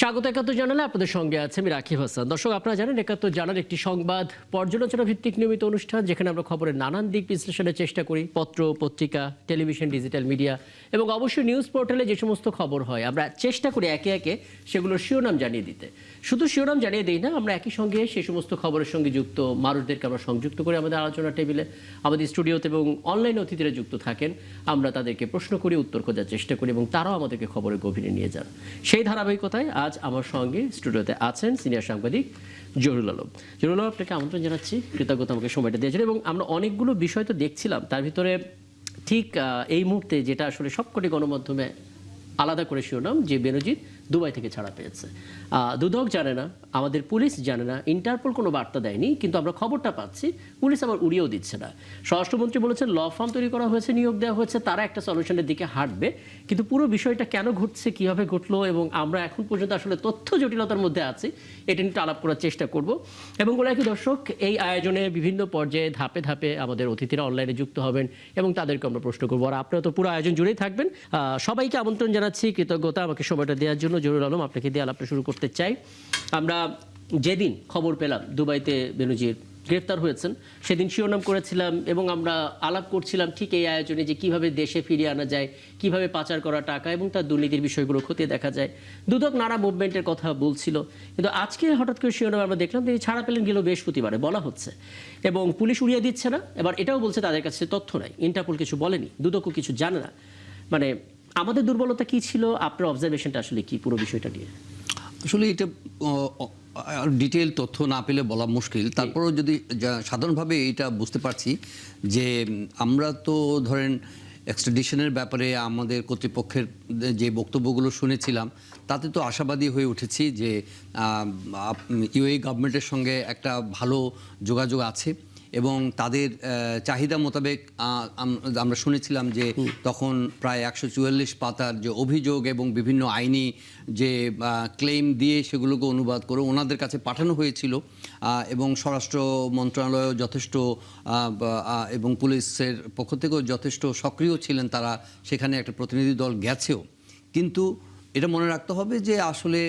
স্বাগত ৭১ জানালে আপনাদের সঙ্গে আছে আমি রাকিব হাসান। দর্শক, আপনারা জানেন ৭১ জানার একটি সংবাদ পর্যালোচনা ভিত্তিক নিয়মিত অনুষ্ঠান, যেখানে আমরা খবরের নানান দিক বিশ্লেষণের চেষ্টা করি। পত্র, পত্রিকা, টেলিভিশন, ডিজিটাল মিডিয়া এবং অবশ্যই নিউজ পোর্টালে যে সমস্ত খবর হয় আমরা চেষ্টা করি একে একে সেগুলোর শিরোনাম জানিয়ে দিতে। শুধু শিরোনাম জানিয়ে দিই না, আমরা একই সঙ্গে সেই সমস্ত খবরের সঙ্গে যুক্ত মানুষদেরকে আমরা সংযুক্ত করে আমাদের আলোচনা টেবিলে, আমাদের স্টুডিওতে এবং অনলাইন অতিথিরা যুক্ত থাকেন। আমরা তাদেরকে প্রশ্ন করি, উত্তর খোঁজার চেষ্টা করি এবং তারাও আমাদেরকে খবরের গভীরে নিয়ে যান। সেই ধারাবাহিকতায় আজ আমার সঙ্গে স্টুডিওতে আছেন সিনিয়র সাংবাদিক জহুরুল আলম। জহুরুল আলম, আপনাকে আমন্ত্রণ জানাচ্ছি, কৃতজ্ঞতা আমাকে সময়টা দিয়েছেন। এবং আমরা অনেকগুলো বিষয় তো দেখছিলাম, তার ভিতরে ঠিক এই মুহূর্তে যেটা আসলে সবকটি গণমাধ্যমে আলাদা করে শিরোনাম, যে বেনজির দুবাই থেকে ছাড়া পেয়েছে। দুদক জানে না, আমাদের পুলিশ জানে না, ইন্টারপোল কোনো বার্তা দেয়নি, কিন্তু আমরা খবরটা পাচ্ছি, পুলিশ আবার উড়িয়েও দিচ্ছে না। স্বরাষ্ট্রমন্ত্রী বলেছেন ল ফার্ম তৈরি করা হয়েছে, নিয়োগ দেওয়া হয়েছে, তারা একটা সলিউশনের দিকে হাঁটবে। কিন্তু পুরো বিষয়টা কেন ঘটছে, কীভাবে ঘটলো এবং আমরা এখন পর্যন্ত আসলে তথ্য জটিলতার মধ্যে আছি, এটা নিয়ে আলাপ করার চেষ্টা করব। এবং বলে কি দর্শক, এই আয়োজনে বিভিন্ন পর্যায়ে ধাপে ধাপে আমাদের অতিথিরা অনলাইনে যুক্ত হবেন এবং তাদেরকে আমরা প্রশ্ন করবো। আর আপনারা তো পুরো আয়োজন জুড়েই থাকবেন। সবাইকে আমন্ত্রণ জানাচ্ছি, কৃতজ্ঞতা আমাকে সময়টা দেওয়ার জন্য। জহুরুল আলম, আপনাকে দিয়ে আলাপটা শুরু করতে চাই। আমরা যেদিন খবর পেলাম দুবাইতে বেনজির গ্রেফতার হয়েছেন, সেদিন শিরোনাম করেছিলাম এবং আমরা আলাপ করছিলাম ঠিক এই আয়োজনে, যে কিভাবে দেশে ফিরিয়ে আনা যায়, কিভাবে পাচার করা টাকা এবং তার দুর্নীতির বিষয়গুলো খতিয়ে দেখা যায়। দুদক নানা মুভমেন্টের কথা বলছিল, কিন্তু আজকে হঠাৎ করে শিরোনাম আমরা দেখলাম যে ছাড়া পেলেন গেল বৃহস্পতিবারে, বলা হচ্ছে। এবং পুলিশ উড়িয়ে দিচ্ছে না, এবার এটাও বলছে তাদের কাছে তথ্য নাই, ইন্টারপোল কিছু বলেনি, দুদকও কিছু জানে না। মানে আমাদের দুর্বলতা কি ছিল, আপনার অবজারভেশনটা আসলে কি পুরো বিষয়টা নিয়ে? আসলে এটা ডিটেল তথ্য না পেলে বলা মুশকিল। তারপরও যদি সাধারণভাবে এটা বুঝতে পারছি যে আমরা তো ধরেন এক্সট্রাডিশনের ব্যাপারে আমাদের কর্তৃপক্ষের যে বক্তব্যগুলো শুনেছিলাম, তাতে তো আশাবাদী হয়ে উঠেছি যে ইউএই গভর্নমেন্টের সঙ্গে একটা ভালো যোগাযোগ আছে এবং তাদের চাহিদা মোতাবেক আমরা শুনেছিলাম যে তখন প্রায় 144 পাতার যে অভিযোগ এবং বিভিন্ন আইনি যে ক্লেম দিয়ে সেগুলোকে অনুবাদ করে ওনাদের কাছে পাঠানো হয়েছিল। এবং স্বরাষ্ট্র মন্ত্রণালয় যথেষ্ট এবং পুলিশের পক্ষ থেকেও যথেষ্ট সক্রিয় ছিলেন, তারা সেখানে একটা প্রতিনিধি দল গেছেও। কিন্তু এটা মনে রাখতে হবে যে আসলে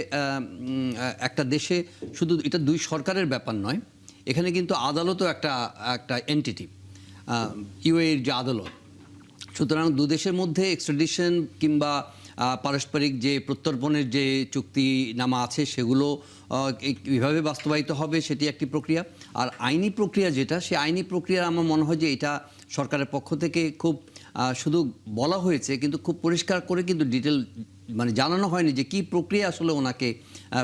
একটা দেশে শুধু এটা দুই সরকারের ব্যাপার নয়, এখানে কিন্তু আদালতও একটা এন্টিটি, ইউএইর যে আদালত। সুতরাং দু দেশের মধ্যে এক্সট্রাডিশন কিংবা পারস্পরিক যে প্রত্যর্পণের যে চুক্তিনামা আছে সেগুলো কীভাবে বাস্তবায়িত হবে সেটি একটি প্রক্রিয়া। আর আইনি প্রক্রিয়া যেটা, সেই আইনি প্রক্রিয়া আমার মনে হয় যে এটা সরকারের পক্ষ থেকে খুব শুধু বলা হয়েছে, কিন্তু খুব পরিষ্কার করে কিন্তু ডিটেল মানে জানানো হয়নি যে কী প্রক্রিয়া আসলে ওনাকে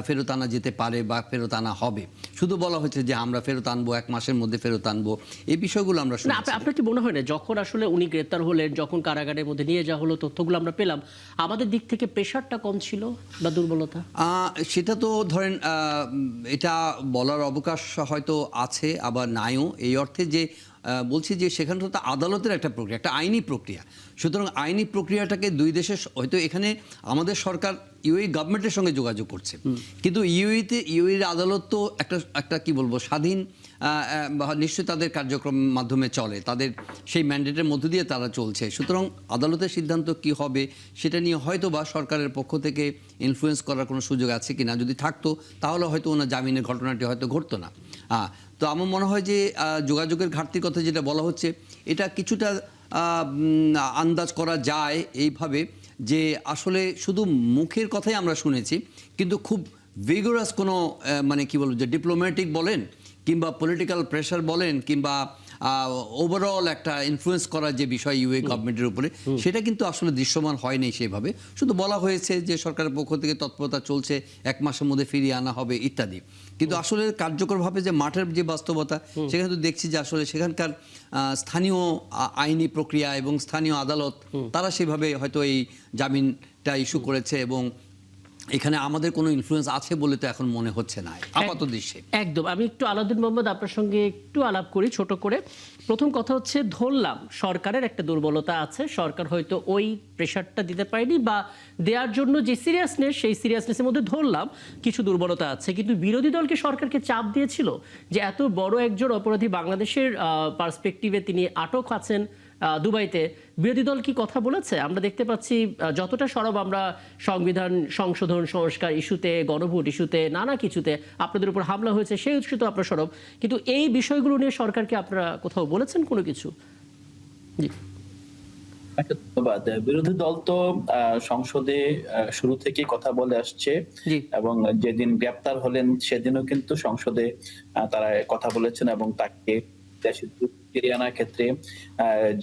ফেরত আনা যেতে পারে বা ফেরত আনা হবে। শুধু বলা হয়েছে যে আমরা ফেরত আনবো, 1 মাসের মধ্যে ফেরত আনবো, এই বিষয়গুলো আমরা শুনি। আপনার কি মনে হয় না, যখন আসলে উনি গ্রেপ্তার হলেন, যখন কারাগারের মধ্যে নিয়ে যাওয়া হলো, তথ্যগুলো আমরা পেলাম, আমাদের দিক থেকে প্রেশারটা কম ছিল বা দুর্বলতা? সেটা তো ধরেন এটা বলার অবকাশ হয়তো আছে, আবার নাইও, এই অর্থে যে বলছি যে সেখানে তো আদালতের একটা প্রক্রিয়া, একটা আইনি প্রক্রিয়া। সুতরাং আইনি প্রক্রিয়াটাকে দুই দেশের, হয়তো এখানে আমাদের সরকার ইউএই গভর্নমেন্টের সঙ্গে যোগাযোগ করছে, কিন্তু ইউএইর আদালত তো একটা কি বলবো স্বাধীন, নিশ্চয়ই তাদের কার্যক্রম মাধ্যমে চলে, তাদের সেই ম্যান্ডেটের মধ্য দিয়ে তারা চলছে। সুতরাং আদালতের সিদ্ধান্ত কি হবে সেটা নিয়ে হয়তো বা সরকারের পক্ষ থেকে ইনফ্লুয়েন্স করার কোনো সুযোগ আছে কি না, যদি থাকতো তাহলে হয়তো ওনার জামিনের ঘটনাটি হয়তো ঘটতো না। তো আমার মনে হয় যে যোগাযোগের ঘাটতির কথা যেটা বলা হচ্ছে, এটা কিছুটা আন্দাজ করা যায় এইভাবে যে আসলে শুধু মুখের কথাই আমরা শুনেছি, কিন্তু খুব ভিগোরাস কোনো মানে কি বলবো যে ডিপ্লোম্যাটিক বলেন কিংবা পলিটিক্যাল প্রেশার বলেন কিংবা ওভারঅল একটা ইনফ্লুয়েন্স করার যে বিষয় ইউএই গভর্নমেন্টের উপরে, সেটা কিন্তু আসলে দৃশ্যমান হয়নি সেভাবে। শুধু বলা হয়েছে যে সরকারের পক্ষ থেকে তৎপরতা চলছে, 1 মাসের মধ্যে ফিরিয়ে আনা হবে ইত্যাদি। কিন্তু আসলে কার্যকরভাবে যে মাঠের যে বাস্তবতা, সেখানে তো দেখছি যে আসলে সেখানকার স্থানীয় আইনি প্রক্রিয়া এবং স্থানীয় আদালত তারা সেভাবে হয়তো এই জামিনটা ইস্যু করেছে এবং এখানে আমাদের কোনো ইনফ্লুয়েন্স আছে বলে তো এখন মনে হচ্ছে না আপাত দৃশ্যে। একদম। আমি একটু আলাউদ্দিন মোহাম্মদ আপনার সঙ্গে একটু আলাপ করি ছোট করে। প্রথম কথা হচ্ছে, ধরলাম সরকারের একটা দুর্বলতা আছে, সরকার হয়তো ওই প্রেশারটা দিতে পারেনি বা দেওয়ার জন্য যে সিরিয়াসনেস, সেই সিরিয়াসনেসের মধ্যে ধরলাম কিছু দুর্বলতা আছে। কিন্তু বিরোধী দলকে সরকারকে চাপ দিয়েছিল যে এত বড় একজন অপরাধী, বাংলাদেশের পার্সপেক্টিভে তিনি আটক আছেন, দুবাইতে, বিরোধী দল কি কথা বলেছে? আমরা দেখতে পাচ্ছি যতটা সরব আমরা সংবিধান সংশোধন সংস্কার ইস্যুতে, গণভোট ইস্যুতে, নানা কিছুতে আপনাদের উপর হামলা হয়েছে, সেই ইস্যুতে আপনারা সরব, কিন্তু এই বিষয়গুলো নিয়ে সরকারকে আপনারা কোথাও বলেছেন কোনো কিছু? জি, ধন্যবাদ। বিরোধী দল তো সংসদে শুরু থেকেই কথা বলে আসছে জি, এবং যেদিন গ্রেপ্তার হলেন সেদিনও কিন্তু সংসদে তারা কথা বলেছেন এবং তাকে দেশে ফিরিয়ে আনার ক্ষেত্রে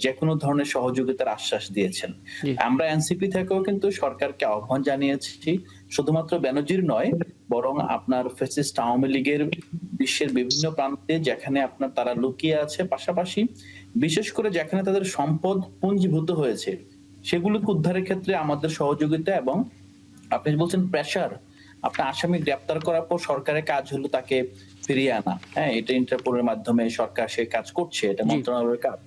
যে কোনো ধরনের সহযোগিতার আশ্বাস দিয়েছেন। জি, আমরা এনসিপি থেকেও কিন্তু সরকারকে আহ্বান জানিয়েছি, শুধুমাত্র বেনজির নয় বরং আপনার ফ্যাসিস্ট আওয়ামী লীগের বিশ্বের বিভিন্ন প্রান্তে যেখানে আপনার তারা লুকিয়ে আছে, পাশাপাশি বিশেষ করে যেখানে তাদের সম্পদ পুঞ্জীভূত হয়েছে সেগুলোকে উদ্ধারের ক্ষেত্রে আমাদের সহযোগিতা এবং আপনি বলছেন প্রেসার, আপনার আসামি গ্রেপ্তার করার পর সরকারের কাজ হলো তাকে ফিরিয়ে আনা। হ্যাঁ, এটা ইন্টারপোলের মাধ্যমে সরকার সেই কাজ করছে, এটা জি, মন্ত্রণালয়ের কাজ।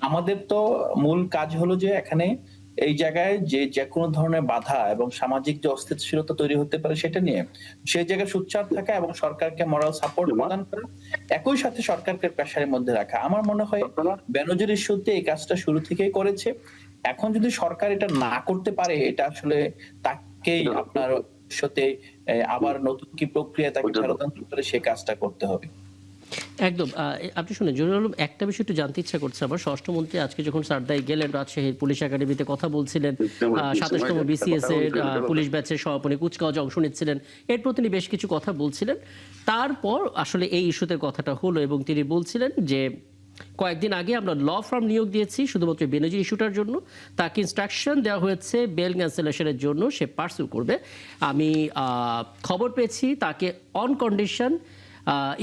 আমাদের তো মূল কাজ হলো যে এখানে এই জায়গায় যে কোনো ধরনের বাধা এবং সামাজিক যে অস্থিতিশীলতা তৈরি হতে পারে সেটা নিয়ে সেই জায়গায় সোচ্চার থাকা এবং সরকারকে মোরাল সাপোর্ট প্রদান করা, একই সাথে সরকারকে প্রেসারের মধ্যে রাখা। আমার মনে হয় বেনজির ইস্যুতে এই কাজটা শুরু থেকেই করেছে। এখন যদি সরকার এটা না করতে পারে, এটা আসলে তাকেই আপনার ভবিষ্যতে আবার নতুন কি প্রক্রিয়া তাকে ফেরত আনতে পারে সেই কাজটা করতে হবে। একদম। আপনি শুনেন জহিরুল আলম, একটা বিষয় একটু জানতে ইচ্ছা করছে আমার। স্বরাষ্ট্রমন্ত্রী আজকে যখন সারদায় গেলেন, রাজশাহীর পুলিশ একাডেমিতে কথা বলছিলেন, ২৭তম বিসিএস এর পুলিশ ব্যাচের সমাপনী কুচকাওয়াজে অংশ নিচ্ছিলেন, এরপর তিনি বেশ কিছু কথা বলছিলেন। তারপর আসলে এই ইস্যুতে কথাটা হলো এবং তিনি বলছিলেন যে কয়েকদিন আগে আমরা ল ফার্ম নিয়োগ দিয়েছি শুধুমাত্র বেনজির ইস্যুটার জন্য, তাকে ইনস্ট্রাকশন দেওয়া হয়েছে বেল ক্যান্সেলেশনের জন্য সে পার্সু করবে। আমি খবর পেয়েছি তাকে অন কন্ডিশন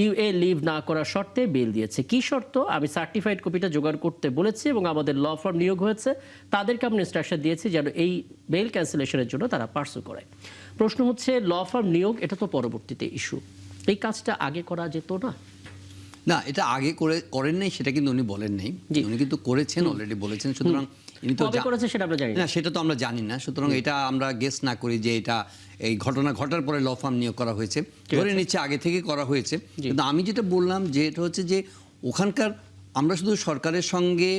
ইউএ লিভ না করার শর্তে বেল দিয়েছে। কি শর্ত? আমি সার্টিফাইড কপিটা জোগাড় করতে বলেছি এবং আমাদের ল ফার্ম নিয়োগ হয়েছে, তাদেরকে আমরা ইনস্ট্রাকশন দিয়েছি যেন এই বেল ক্যান্সেলেশনের জন্য তারা পার্সু করে। প্রশ্ন হচ্ছে, ল ফার্ম নিয়োগ এটা তো পরবর্তীতে ইস্যু, এই কাজটা আগে করা যেত না? না, এটা আগে করেন নাই সেটা কিন্তু উনি বলেন নাই, জি। উনি কিন্তু করেছেন, অলরেডি বলেছেন। সুতরাং ইনি তো কবে করেছে সেটা আমরা জানি না। না, সেটা তো আমরা জানি না। সুতরাং এটা আমরা গেস না করি যে এটা এই ঘটনা ঘটার পরে ল ফার্ম নিয়োগ করা হয়েছে, ধরে নিচ্ছে আগে থেকে করা হয়েছে। কিন্তু আমি যেটা বললাম যে এটা হচ্ছে যে ওখানকার আমরা শুধু সরকারের সঙ্গে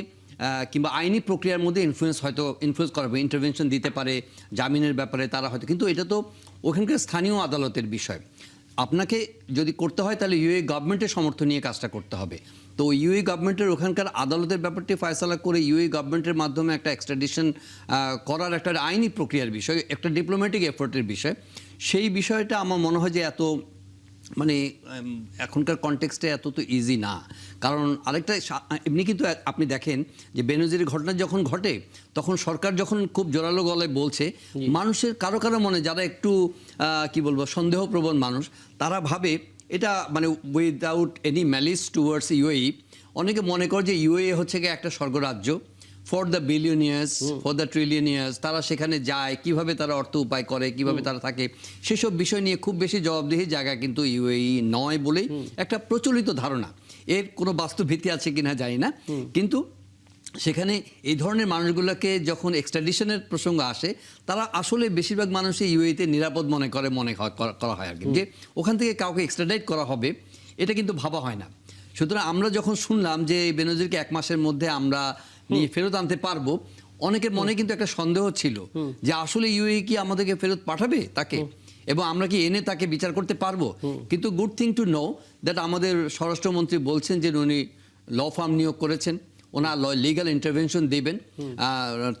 কিংবা আইনি প্রক্রিয়ার মধ্যে ইনফ্লুয়েন্স করাবে, ইন্টারভেনশন দিতে পারে জামিনের ব্যাপারে তারা হয়তো, কিন্তু এটা তো ওখানকার স্থানীয় আদালতের বিষয়। আপনাকে যদি করতে হয় তাহলে ইউএ গভর্নমেন্টের সমর্থন নিয়ে কাজটা করতে হবে। তো ইউএ গভর্নমেন্টের ওখানকার আদালতের ব্যাপারটি ফয়সালা করে ইউএ গভর্নমেন্টের মাধ্যমে একটা এক্সট্রাডিশন করার একটা আইনি প্রক্রিয়ার বিষয়, একটা ডিপ্লোম্যাটিক এফোর্টের বিষয়। সেই বিষয়টা আমার মনে হয় যে এত মানে এখনকার কনটেক্সটে এত তো ইজি না। কারণ আরেকটা এমনি কিন্তু আপনি দেখেন যে বেনজিরের ঘটনা যখন ঘটে তখন সরকার যখন খুব জোরালো গলায় বলছে, মানুষের কারো কারো মনে যারা একটু কি বলবো সন্দেহপ্রবণ মানুষ, তারা ভাবে এটা মানে without any malice towards UAE, অনেকে মনে করে যে ইউএই হচ্ছে গিয়ে একটা স্বর্গরাজ্য for the billionaires, for the trillionaires. তারা সেখানে যায়, কিভাবে তারা অর্থ উপায় করে, কিভাবে তারা থাকে, সেসব বিষয় নিয়ে খুব বেশি জবাবদিহি জায়গা কিন্তু ইউএই নয় বলেই একটা প্রচলিত ধারণা। এর কোনো বাস্তব ভিত্তি আছে কিনা জানি না, কিন্তু সেখানে এই ধরনের মানুষগুলোকে যখন এক্সট্রাডিশনের প্রসঙ্গ আসে, তারা আসলে বেশিরভাগ মানুষই ইউএইতে নিরাপদ করা হয় আর কি, যে ওখান থেকে কাউকে এক্সট্রাডাইট করা হবে এটা কিন্তু ভাবা হয় না। সুতরাং আমরা যখন শুনলাম যে বেনজিরকে 1 মাসের মধ্যে আমরা নিয়ে ফেরত আনতে পারবো, অনেকের মনে কিন্তু একটা সন্দেহ ছিল যে আসলে ইউএই কি আমাদেরকে ফেরত পাঠাবে তাকে, এবং আমরা কি এনে তাকে বিচার করতে পারবো। কিন্তু good thing to know that আমাদের স্বরাষ্ট্রমন্ত্রী বলছেন যে উনি ল ফার্ম নিয়োগ করেছেন, ওনার লিগাল ইন্টারভেনশন দেবেন,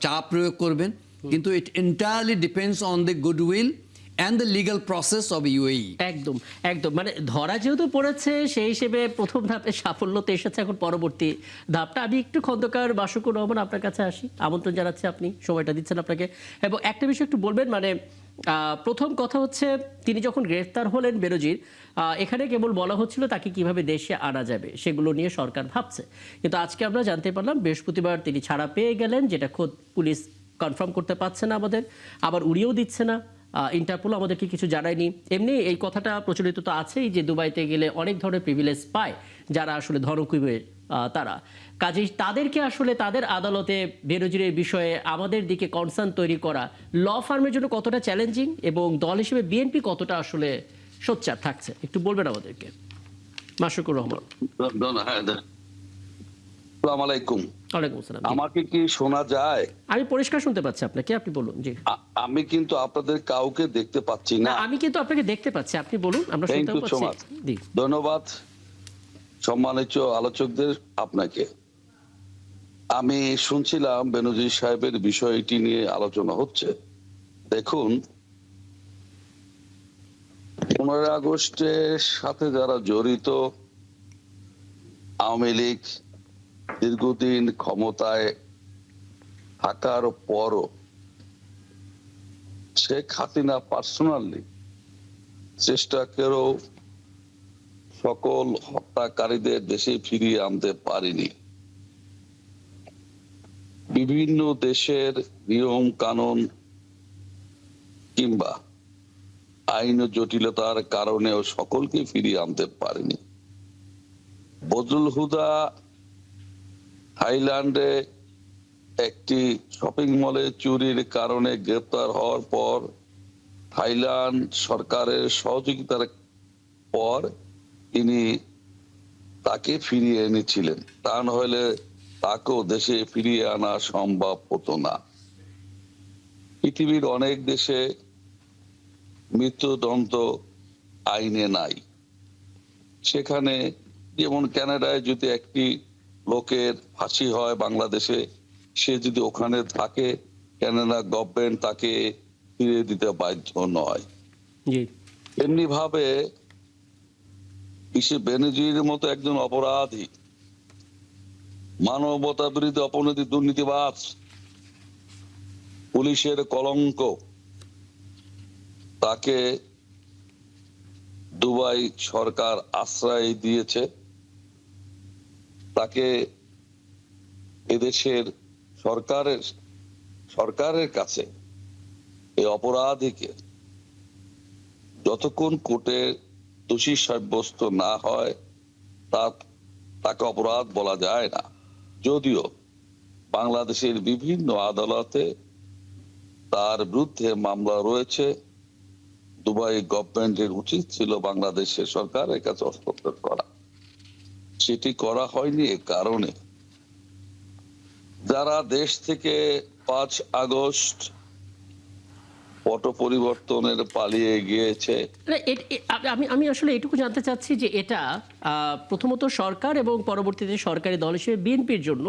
চাপ প্রয়োগ করবেন, কিন্তু it entirely depends on the goodwill and the legal process of UAE. একদম একদম, মানে ধরা যেহেতু পড়েছে সেই হিসেবে প্রথম ধাপে সাফল্য তো এসেছে, এখন পরবর্তী ধাপটা। আমি একটু খন্দকার বাসুকুর রহমান আপনার কাছে আসি, আমন্ত্রণ জানাচ্ছি, আপনি সময়টা দিচ্ছেন আপনাকে। এবং একটা বিষয় একটু বলবেন, মানে প্রথম কথা হচ্ছে তিনি যখন গ্রেফতার হলেন বেনজির, এখানে কেবল বলা হচ্ছিল তাকে কিভাবে দেশে আনা যাবে সেগুলো নিয়ে সরকার ভাবছে, কিন্তু আজকে আমরা জানতে পারলাম বৃহস্পতিবার তিনি ছাড়া পেয়ে গেলেন, যেটা খোদ পুলিশ কনফার্ম করতে পারছে না আমাদের, আবার উড়িয়েও দিচ্ছে না। ইন্টারপোল আমাদেরকে কিছু জানায়নি। এমনি এই কথাটা প্রচলিত তো আছেই যে দুবাইতে গেলে অনেক ধরনের প্রিভিলেজ পায় যারা আসলে ধনকুবের তারা, কাজেই তাদেরকে আসলে তাদের আদালতে বেনজিরের বিষয়ে আমাদের দিকে কনসার্ন তৈরি করা ল ফার্মের জন্য কতটা চ্যালেঞ্জিং, এবং দল হিসেবে বিএনপি কতটা আসলে সোচ্চার থাকছে, একটু বলবেন আমাদেরকে। মাশরুকুর রহমান। আসসালামু আলাইকুম। ওয়ালাইকুম আসসালাম। জি। আমাকে কি শোনা যায়? আমি পরিষ্কার শুনতে পাচ্ছি আপনাকে, আপনি বলুন। জি। আমি কিন্তু আপনাদের কাউকে দেখতে পাচ্ছি না, না। আমি কিন্তু আপনাকে দেখতে পাচ্ছি, আপনি বলুন, আমরা থ্যাংক শুনতেও ইউ সো পাচ্ছি। মাচ। জি। ধন্যবাদ সম্মানিত আলোচকদের আপনাকে। আমি শুনছিলাম বেনজির সাহেবের বিষয়টি নিয়ে আলোচনা হচ্ছে। দেখুন, 15 আগস্টের সাথে যারা জড়িত, আওয়ামী লীগ দীর্ঘদিন ক্ষমতায় থাকার পরও শেখ হাসিনা পার্সোনালি চেষ্টা করেও সকল হত্যাকারীদের দেশে ফিরিয়ে আনতে পারেনি। বিভিন্ন দেশের নিয়ম কানুন কিংবা আইন জটিলতার কারণেও সকলকে ফিরিয়ে আনতে পারেনি। বদরুল হুদা থাইল্যান্ডে একটি শপিং মলে চুরির কারণে গ্রেপ্তার হওয়ার পর থাইল্যান্ড সরকারের সহযোগিতার পর তিনি তাকে ফিরিয়ে এনেছিলেন। তা নইলে তাকেও দেশে ফিরিয়ে আনা সম্ভব হতো না। পৃথিবীর অনেক দেশে মৃত্যুদণ্ড আইনে নাই। সেখানে যেমন কানাডায় যদি একটি লোকের ফাঁসি হয় বাংলাদেশে, সে যদি ওখানে থাকে, কানাডা গভর্নমেন্ট তাকে ফিরিয়ে দিতে বাধ্য নয়। জি। এমনি ভাবে বেনজির মতো একজন অপরাধী, মানবতা বিরোধী অপরাধী, দুর্নীতিবাজ, পুলিশের কলঙ্ক, তাকে দুবাই সরকার আশ্রয় দিয়েছে। তাকে এদেশের সরকারের কাছে এই অপরাধীকে যতক্ষণ কোর্টে দোষী সাব্যস্ত না হয় তাকে অপরাধ বলা যায় না। যদিও বাংলাদেশের বিভিন্ন আদালতে তার বিরুদ্ধে মামলা রয়েছে, দুবাই গভর্নমেন্টের উচিত ছিল বাংলাদেশের সরকারের কাছে হস্তান্তর করা, সেটি করা হয়নি। এ কারণে যারা দেশ থেকে 5 আগস্ট পট পরিবর্তনের পালিয়ে গিয়েছে, না, আমি আসলে এটুকু জানতে চাচ্ছি যে এটা প্রথমত সরকার এবং পরবর্তীতে সরকারি দল হিসেবে বিএনপির জন্য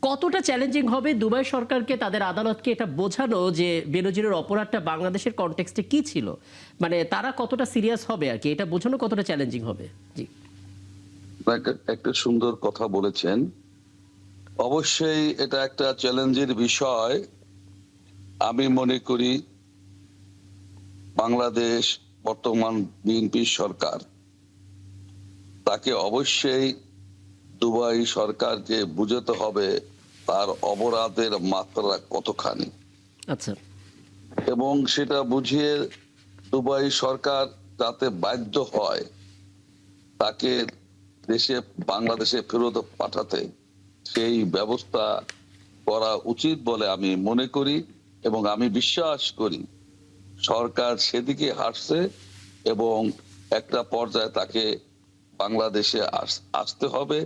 কতটা চ্যালেঞ্জিং হবে দুবাই সরকারকে, তাদের আদালতকে এটা বোঝানো যে বেনজিরের অপরাধটা বাংলাদেশের কনটেক্সটে কি ছিল, মানে তারা কতটা সিরিয়াস হবে আর কি, এটা বোঝানো কতটা চ্যালেঞ্জিং হবে। জি। একটা সুন্দর কথা বলেছেন। অবশ্যই এটা একটা চ্যালেঞ্জের বিষয়। আমি মনে করি বাংলাদেশ বর্তমান বিএনপি সরকার, তাকে অবশ্যই দুবাই সরকারকে বুঝাতে হবে তার অপরাধের মাত্রা কতখানি, আচ্ছা। এবং সেটা বুঝিয়ে দুবাই সরকার যাতে বাধ্য হয় তাকে বাংলাদেশে ফেরত পাঠাতে, সেই ব্যবস্থা করা উচিত বলে আমি মনে করি। এবং আমি বিশ্বাস করি সরকার সেদিকে হাঁটছে এবং একটা পর্যায়ে তাকে বাংলাদেশে আসতে হবে।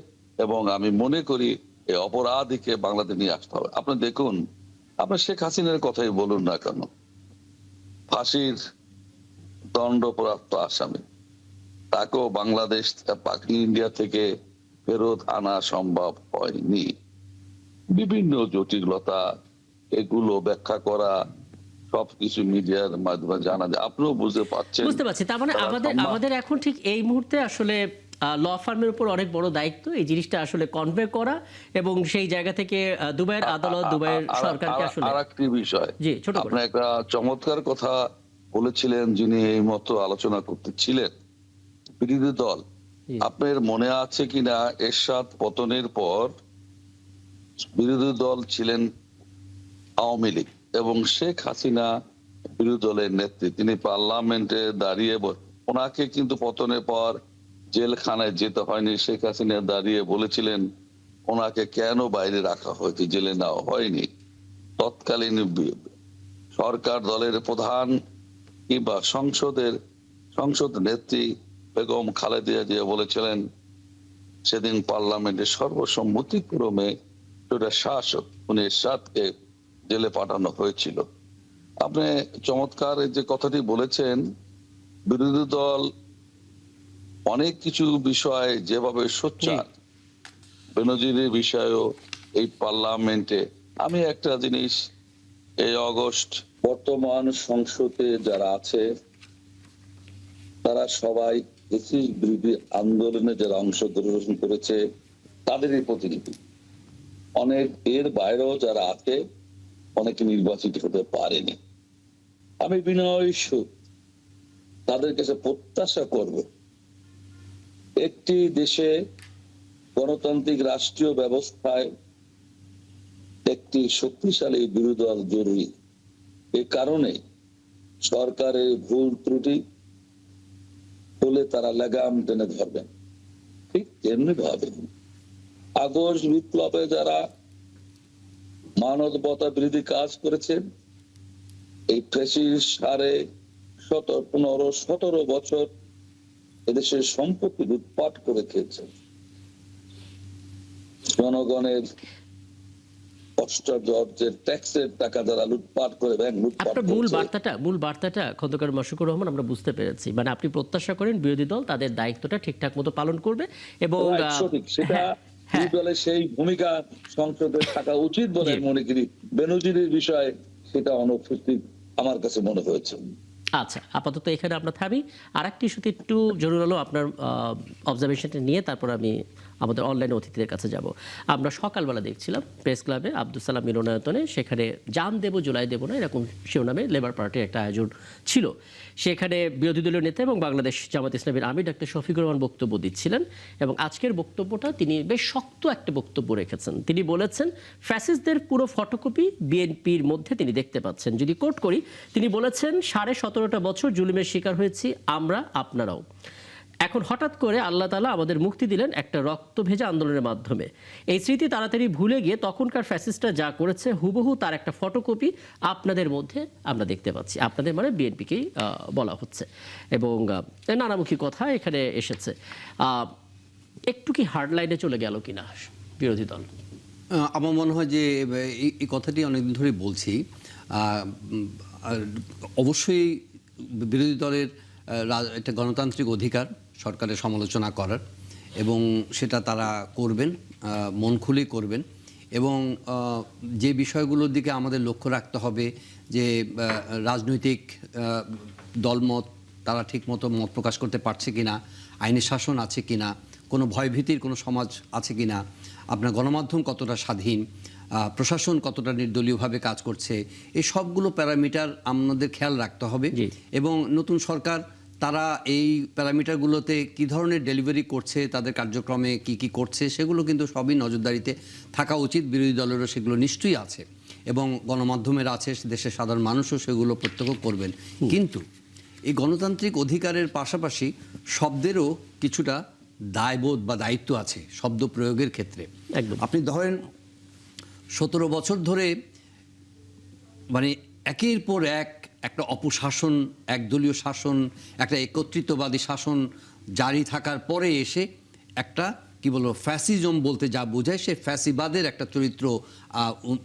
এবং আমি মনে করি এই অপরাধীকে বাংলাদেশে নিয়ে আসতে হবে। আপনি দেখুন, আপনার শেখ হাসিনার কথাই বলুন না কেন, ফাঁসির দণ্ডপ্রাপ্ত আসামি, তাকেও বাংলাদেশ ইন্ডিয়া থেকে ফেরত আনা সম্ভব হয়নি। বিভিন্ন জটিলতা, এগুলো ব্যাখ্যা করা সবকিছু মিডিয়ার মাধ্যমে জানা যায়, আপনিও বুঝতে পারছেন। বুঝতে পারছি। তার মানে আমাদের এখন ঠিক এই মুহূর্তে আসলে ল ফার্মের উপর অনেক বড় দায়িত্ব এই জিনিসটা আসলে কনভে করা, এবং সেই জায়গা থেকে দুবাইয়ের আদালত, দুবাইয়ের সরকারকে আসলে আরেকটি বিষয়, জি, ছোট করে। আপনি একটা চমৎকার কথা বলেছিলেন, যিনি এই মতো আলোচনা করতেছিলেন, বিরোধী দল। জি। আপনার মনে আছে কিনা, এরশাদ পতনের পর বিরোধী দল ছিলেন আওয়ামী লীগ এবং শেখ হাসিনা বিরোধী দলের নেত্রী। তিনি পার্লামেন্টে দাঁড়িয়ে, ওনাকে কিন্তু পতনের পর জেলখানায় যেতে হয়নি। শেখ হাসিনা দাঁড়িয়ে বলেছিলেন ওনাকে কেন বাইরে রাখা হয়েছে, জেলে নেওয়া হয়নি। তৎকালীন সরকার দলের প্রধান কিংবা সংসদ নেত্রী বেগম খালেদা জিয়া বলেছিলেন সেদিন পার্লামেন্টে সর্বসম্মতিক্রমে শাসক উনি এরশাদকে জেলে পাঠানো হয়েছিল। আপনি চমৎকার এই যে কথাটি বলেছেন, বিরোধী দল অনেক কিছু বিষয় যেভাবে সোচ্চার, বেনজিরের বিষয়েও এই পার্লামেন্টে আমি একটা জিনিস, এই অগস্ট বর্তমান সংসদে যারা আছে তারা সবাই এসির বিরোধী আন্দোলনে যারা অংশগ্রহণ করেছে তাদেরই প্রতিনিধি। অনেক এর বাইরেও যারা আছে অনেকে নির্বাচিত হতে পারেনি। আমি বিনয় সুখ তাদের কাছে প্রত্যাশা করব, একটি দেশে গণতান্ত্রিক রাষ্ট্রীয় ব্যবস্থায় একটি শক্তিশালী বিরোধী দল জরুরি। এ কারণে সরকারের ভুল ত্রুটি হলে তারা লাগাম টেনে ধরবেন, ঠিক তেমনি ভাবে আগস্ট বিপ্লবে যারা মানবতা বিরোধী কাজ করেছেন, এই ফ্যাসিস্ট হারে 17 বছর এদেশের সম্পত্তি লুটপাট করে খেয়েছে, জনগণের অষ্টাদশের ট্যাক্সের টাকা যারা লুটপাট করে, ব্যাংক লুটপাট আপনার মূল বার্তাটা খন্দকার মাশরুকুর রহমান আমরা বুঝতে পেরেছি। মানে আপনি প্রত্যাশা করেন বিরোধী দল তাদের দায়িত্বটা ঠিকঠাক মতো পালন করবে এবং সঠিক সেটা বিরোধী দলের সেই ভূমিকা সংসদে থাকা উচিত বলে মনে করি। বেনজিরের বিষয়ে সেটা অনুপস্থিত আমার কাছে মনে হয়েছে। আচ্ছা, আপাতত এখানে আমরা থামি। আর একটি ইস্যুতে একটু জরুরি হলো আপনার অবজারভেশনটা নিয়ে তারপর আমি আমাদের অনলাইন অতিথিদের কাছে যাব। আমরা সকালবেলা দেখছিলাম প্রেস ক্লাবে আব্দুল সালাম মিলনায়তনে, সেখানে জান দেব জুলাই দেব না এরকম শিরোনামে লেবার পার্টির একটা আয়োজন ছিল। সেখানে বিরোধী দলীয় নেতা এবং বাংলাদেশ জামাত ইসলামীর আমির ডাক্তার শফিকুর রহমান বক্তব্য দিচ্ছিলেন এবং আজকের বক্তব্যটা তিনি বেশ শক্ত একটা বক্তব্য রেখেছেন। তিনি বলেছেন ফ্যাসিস্টদের পুরো ফটোকপি বিএনপির মধ্যে তিনি দেখতে পাচ্ছেন। যদি কোট করি, তিনি বলেছেন 17.5 বছর জুলুমের শিকার হয়েছি আমরা, আপনারাও। এখন হঠাৎ করে আল্লাহ তাআলা আমাদের মুক্তি দিলেন একটা রক্ত ভেজা আন্দোলনের মাধ্যমে। এই স্মৃতি তাড়াতাড়ি ভুলে গিয়ে তখনকার ফ্যাসিস্টরা যা করেছে হুবহু তার একটা ফটোকপি আপনাদের মধ্যে আমরা দেখতে পাচ্ছি। আপনাদের মানে বিএনপিকেই বলা হচ্ছে এবং নানামুখী কথা এখানে এসেছে। একটু কি হার্ড লাইনে চলে গেল কিনা বিরোধী দল? আমার মনে হয় যে এই কথাটি অনেকদিন ধরে বলছি। অবশ্যই বিরোধী দলের একটা গণতান্ত্রিক অধিকার সরকারের সমালোচনা করার, এবং সেটা তারা করবেন, মন খুলে করবেন। এবং যে বিষয়গুলোর দিকে আমাদের লক্ষ্য রাখতে হবে যে রাজনৈতিক দলমত তারা ঠিকমতো মত প্রকাশ করতে পারছে কিনা, আইনের শাসন আছে কিনা, কোনো ভয়ভীতির কোনো সমাজ আছে কিনা, আপনার গণমাধ্যম কতটা স্বাধীন, প্রশাসন কতটা নির্দলীয়ভাবে কাজ করছে, এই সবগুলো প্যারামিটার আমাদের খেয়াল রাখতে হবে। এবং নতুন সরকার তারা এই প্যারামিটারগুলোতে কী ধরনের ডেলিভারি করছে, তাদের কার্যক্রমে কি কি করছে, সেগুলো কিন্তু সবই নজরদারিতে থাকা উচিত। বিরোধী দলেরও সেগুলো নিশ্চয়ই আছে এবং গণমাধ্যমের আছে, দেশের সাধারণ মানুষও সেগুলো প্রত্যক্ষ করবেন। কিন্তু এই গণতান্ত্রিক অধিকারের পাশাপাশি শব্দেরও কিছুটা দায়বোধ বা দায়িত্ব আছে শব্দ প্রয়োগের ক্ষেত্রে। আপনি ধরেন 17 বছর ধরে মানে একের পর একটা অপশাসন, একদলীয় শাসন, একটা একত্রিতবাদী শাসন জারি থাকার পরে এসে একটা কি বলবো ফ্যাসিজম বলতে যা বোঝায় সে ফ্যাসিবাদের একটা চরিত্র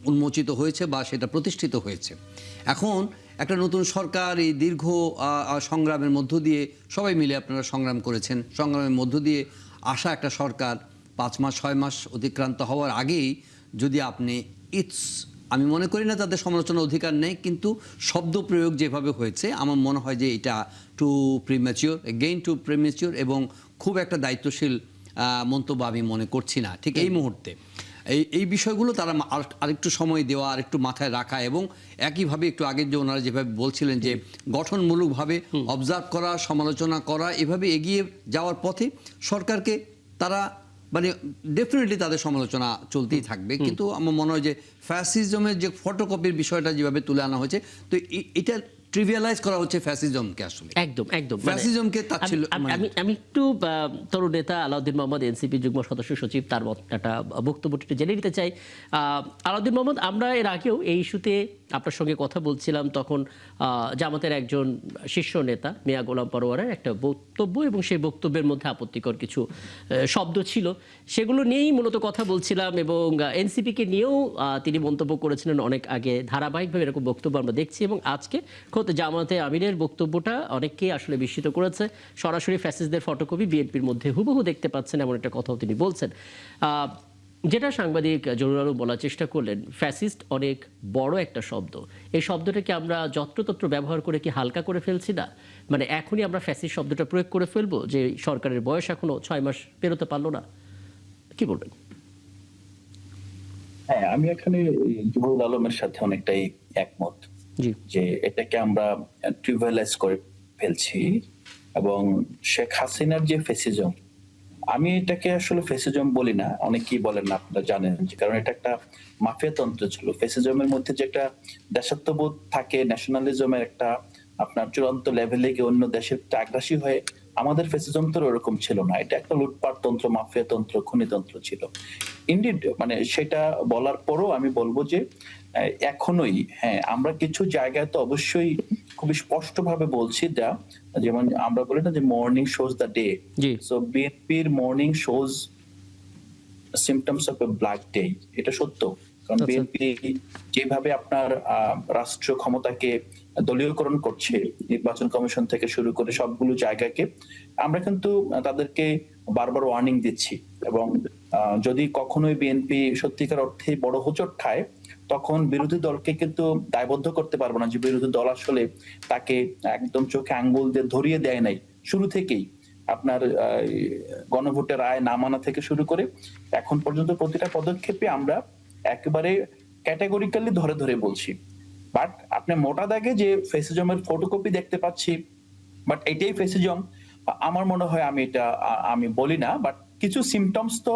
উন্মোচিত হয়েছে বা সেটা প্রতিষ্ঠিত হয়েছে। এখন একটা নতুন সরকার এই দীর্ঘ সংগ্রামের মধ্য দিয়ে সবাই মিলে আপনারা সংগ্রাম করেছেন, সংগ্রামের মধ্য দিয়ে আসা একটা সরকার 5 মাস 6 মাস অতিক্রান্ত হওয়ার আগেই যদি আপনি আমি মনে করি না তাদের সমালোচনার অধিকার নেই, কিন্তু শব্দ প্রয়োগ যেভাবে হয়েছে আমার মনে হয় যে এটা টু প্রিম্যাচিওর এবং খুব একটা দায়িত্বশীল মন্তব্য আমি মনে করছি না ঠিক এই মুহূর্তে। এই বিষয়গুলো তারা আরেকটু সময় দেওয়া, আরেকটু মাথায় রাখা এবং একইভাবে একটু আগে যে ওনারা যেভাবে বলছিলেন যে গঠনমূলকভাবে অবজার্ভ করা, সমালোচনা করা, এভাবে এগিয়ে যাওয়ার পথে সরকারকে তারা মানে ডেফিনেটলি তাদের সমালোচনা চলতেই থাকবে। কিন্তু আমার মনে হয় যে ফ্যাসিজমের যে ফটোকপির বিষয়টা যেভাবে তুলে আনা হয়েছে, তো এটা ট্রিভিয়ালাইজ করা হচ্ছে ফ্যাসিজমকে আসলে। একদম একদম ফ্যাসিজমকে তাচ্ছিল্য আমি একটু তরুণ নেতা আলাউদ্দিন মোহাম্মদ এনসিপি যুগ্ম সদস্য সচিব তার একটা বক্তব্যটি একটু জেনে নিতে চাই। আলাউদ্দিন মোহাম্মদ, আমরা এর আগেও এই ইস্যুতে আপনার সঙ্গে কথা বলছিলাম, তখন জামাতের একজন শীর্ষ নেতা মিয়া গোলাম পরোয়ারের একটা বক্তব্য এবং সেই বক্তব্যের মধ্যে আপত্তিকর কিছু শব্দ ছিল, সেগুলো নিয়েই মূলত কথা বলছিলাম এবং এনসিপিকে নিয়েও তিনি মন্তব্য করেছিলেন অনেক আগে। ধারাবাহিকভাবে এরকম বক্তব্য আমরা দেখছি এবং আজকে খোদ জামাতে আমিরের বক্তব্যটা অনেককেই আসলে বিস্মিত করেছে। সরাসরি ফ্যাসিস্টদের ফটোকপি বিএনপির মধ্যে হুবহু দেখতে পাচ্ছেন, এমন একটা কথাও তিনি বলছেন। যেটা সাংবাদিক জরুর আলম বলার চেষ্টা করলেন, ফ্যাসিস্ট অনেক বড় একটা শব্দ। এই শব্দটাকে আমরা যত্রতত্র ব্যবহার করে কি হালকা করে ফেলছি না? মানে এখনই আমরা ফ্যাসিস্ট শব্দটা প্রয়োগ করে ফেলবো যে সরকারের বয়স এখনো 6 মাস পেরোতে পারলো না? কি বলবেন? হ্যাঁ, আমি এখানে জহুরুল আলমের সাথে অনেকটাই একমত যে এটাকে আমরা ট্রিভিয়ালাইজ করে ফেলছি এবং শেখ হাসিনার যে ফেসিজম, আমি এটাকে আসলে ফেসিজম বলি না, অনেকেই বলেন না, আপনারা জানেন, কারণ এটা একটা মাফিয়াতন্ত্র ছিল। ফেসিজমের মধ্যে যে একটা দেশাত্মবোধ থাকে, ন্যাশনালিজমের একটা আপনার চূড়ান্ত লেভেলে গিয়ে অন্য দেশের আগ্রাসী হয়ে, আমাদের ফেসিজম তো ওরকম ছিল না। এটা একটা লুটপাট তন্ত্র, মাফিয়াতন্ত্র, খনিতন্ত্র ছিল ইনডিড। মানে সেটা বলার পরও আমি বলবো যে এখনোই হ্যাঁ, আমরা কিছু জায়গায় তো অবশ্যই খুবই স্পষ্ট ভাবে বলছি, যেমন আমরা বলি না যে morning shows the day, so বিএনপির morning shows symptoms of a black day. এটা সত্য, কারণ বিএনপি যেভাবে আপনার রাষ্ট্র ক্ষমতাকে দলীয়করণ করছে, নির্বাচন কমিশন থেকে শুরু করে সবগুলো জায়গাকে, আমরা কিন্তু তাদেরকে বারবার ওয়ার্নিং দিচ্ছি এবং যদি কখনোই বিএনপি সত্যিকার অর্থে বড় হোঁচট খায়, তখন বিরোধী দলকে কিন্তু দায়বদ্ধ করতে পারবো না যে বিরোধী দল আসলে তাকে একদম চোখে আঙ্গুল দিয়ে ধরিয়ে দেয় নাই শুরু থেকেই। আপনার গণভোটের রায় না মানা থেকে শুরু করে এখন পর্যন্ত প্রতিটা পদক্ষেপে আমরা একেবারে ক্যাটাগরিক্যালি ধরে ধরে বলছি। বাট আপনি মোটা দাগে যে ফেসিজমের ফটোকপি দেখতে পাচ্ছি, বাট এটাই ফেসিজম, আমার মনে হয় আমি বলি না। বাট কিছু সিমটমস তো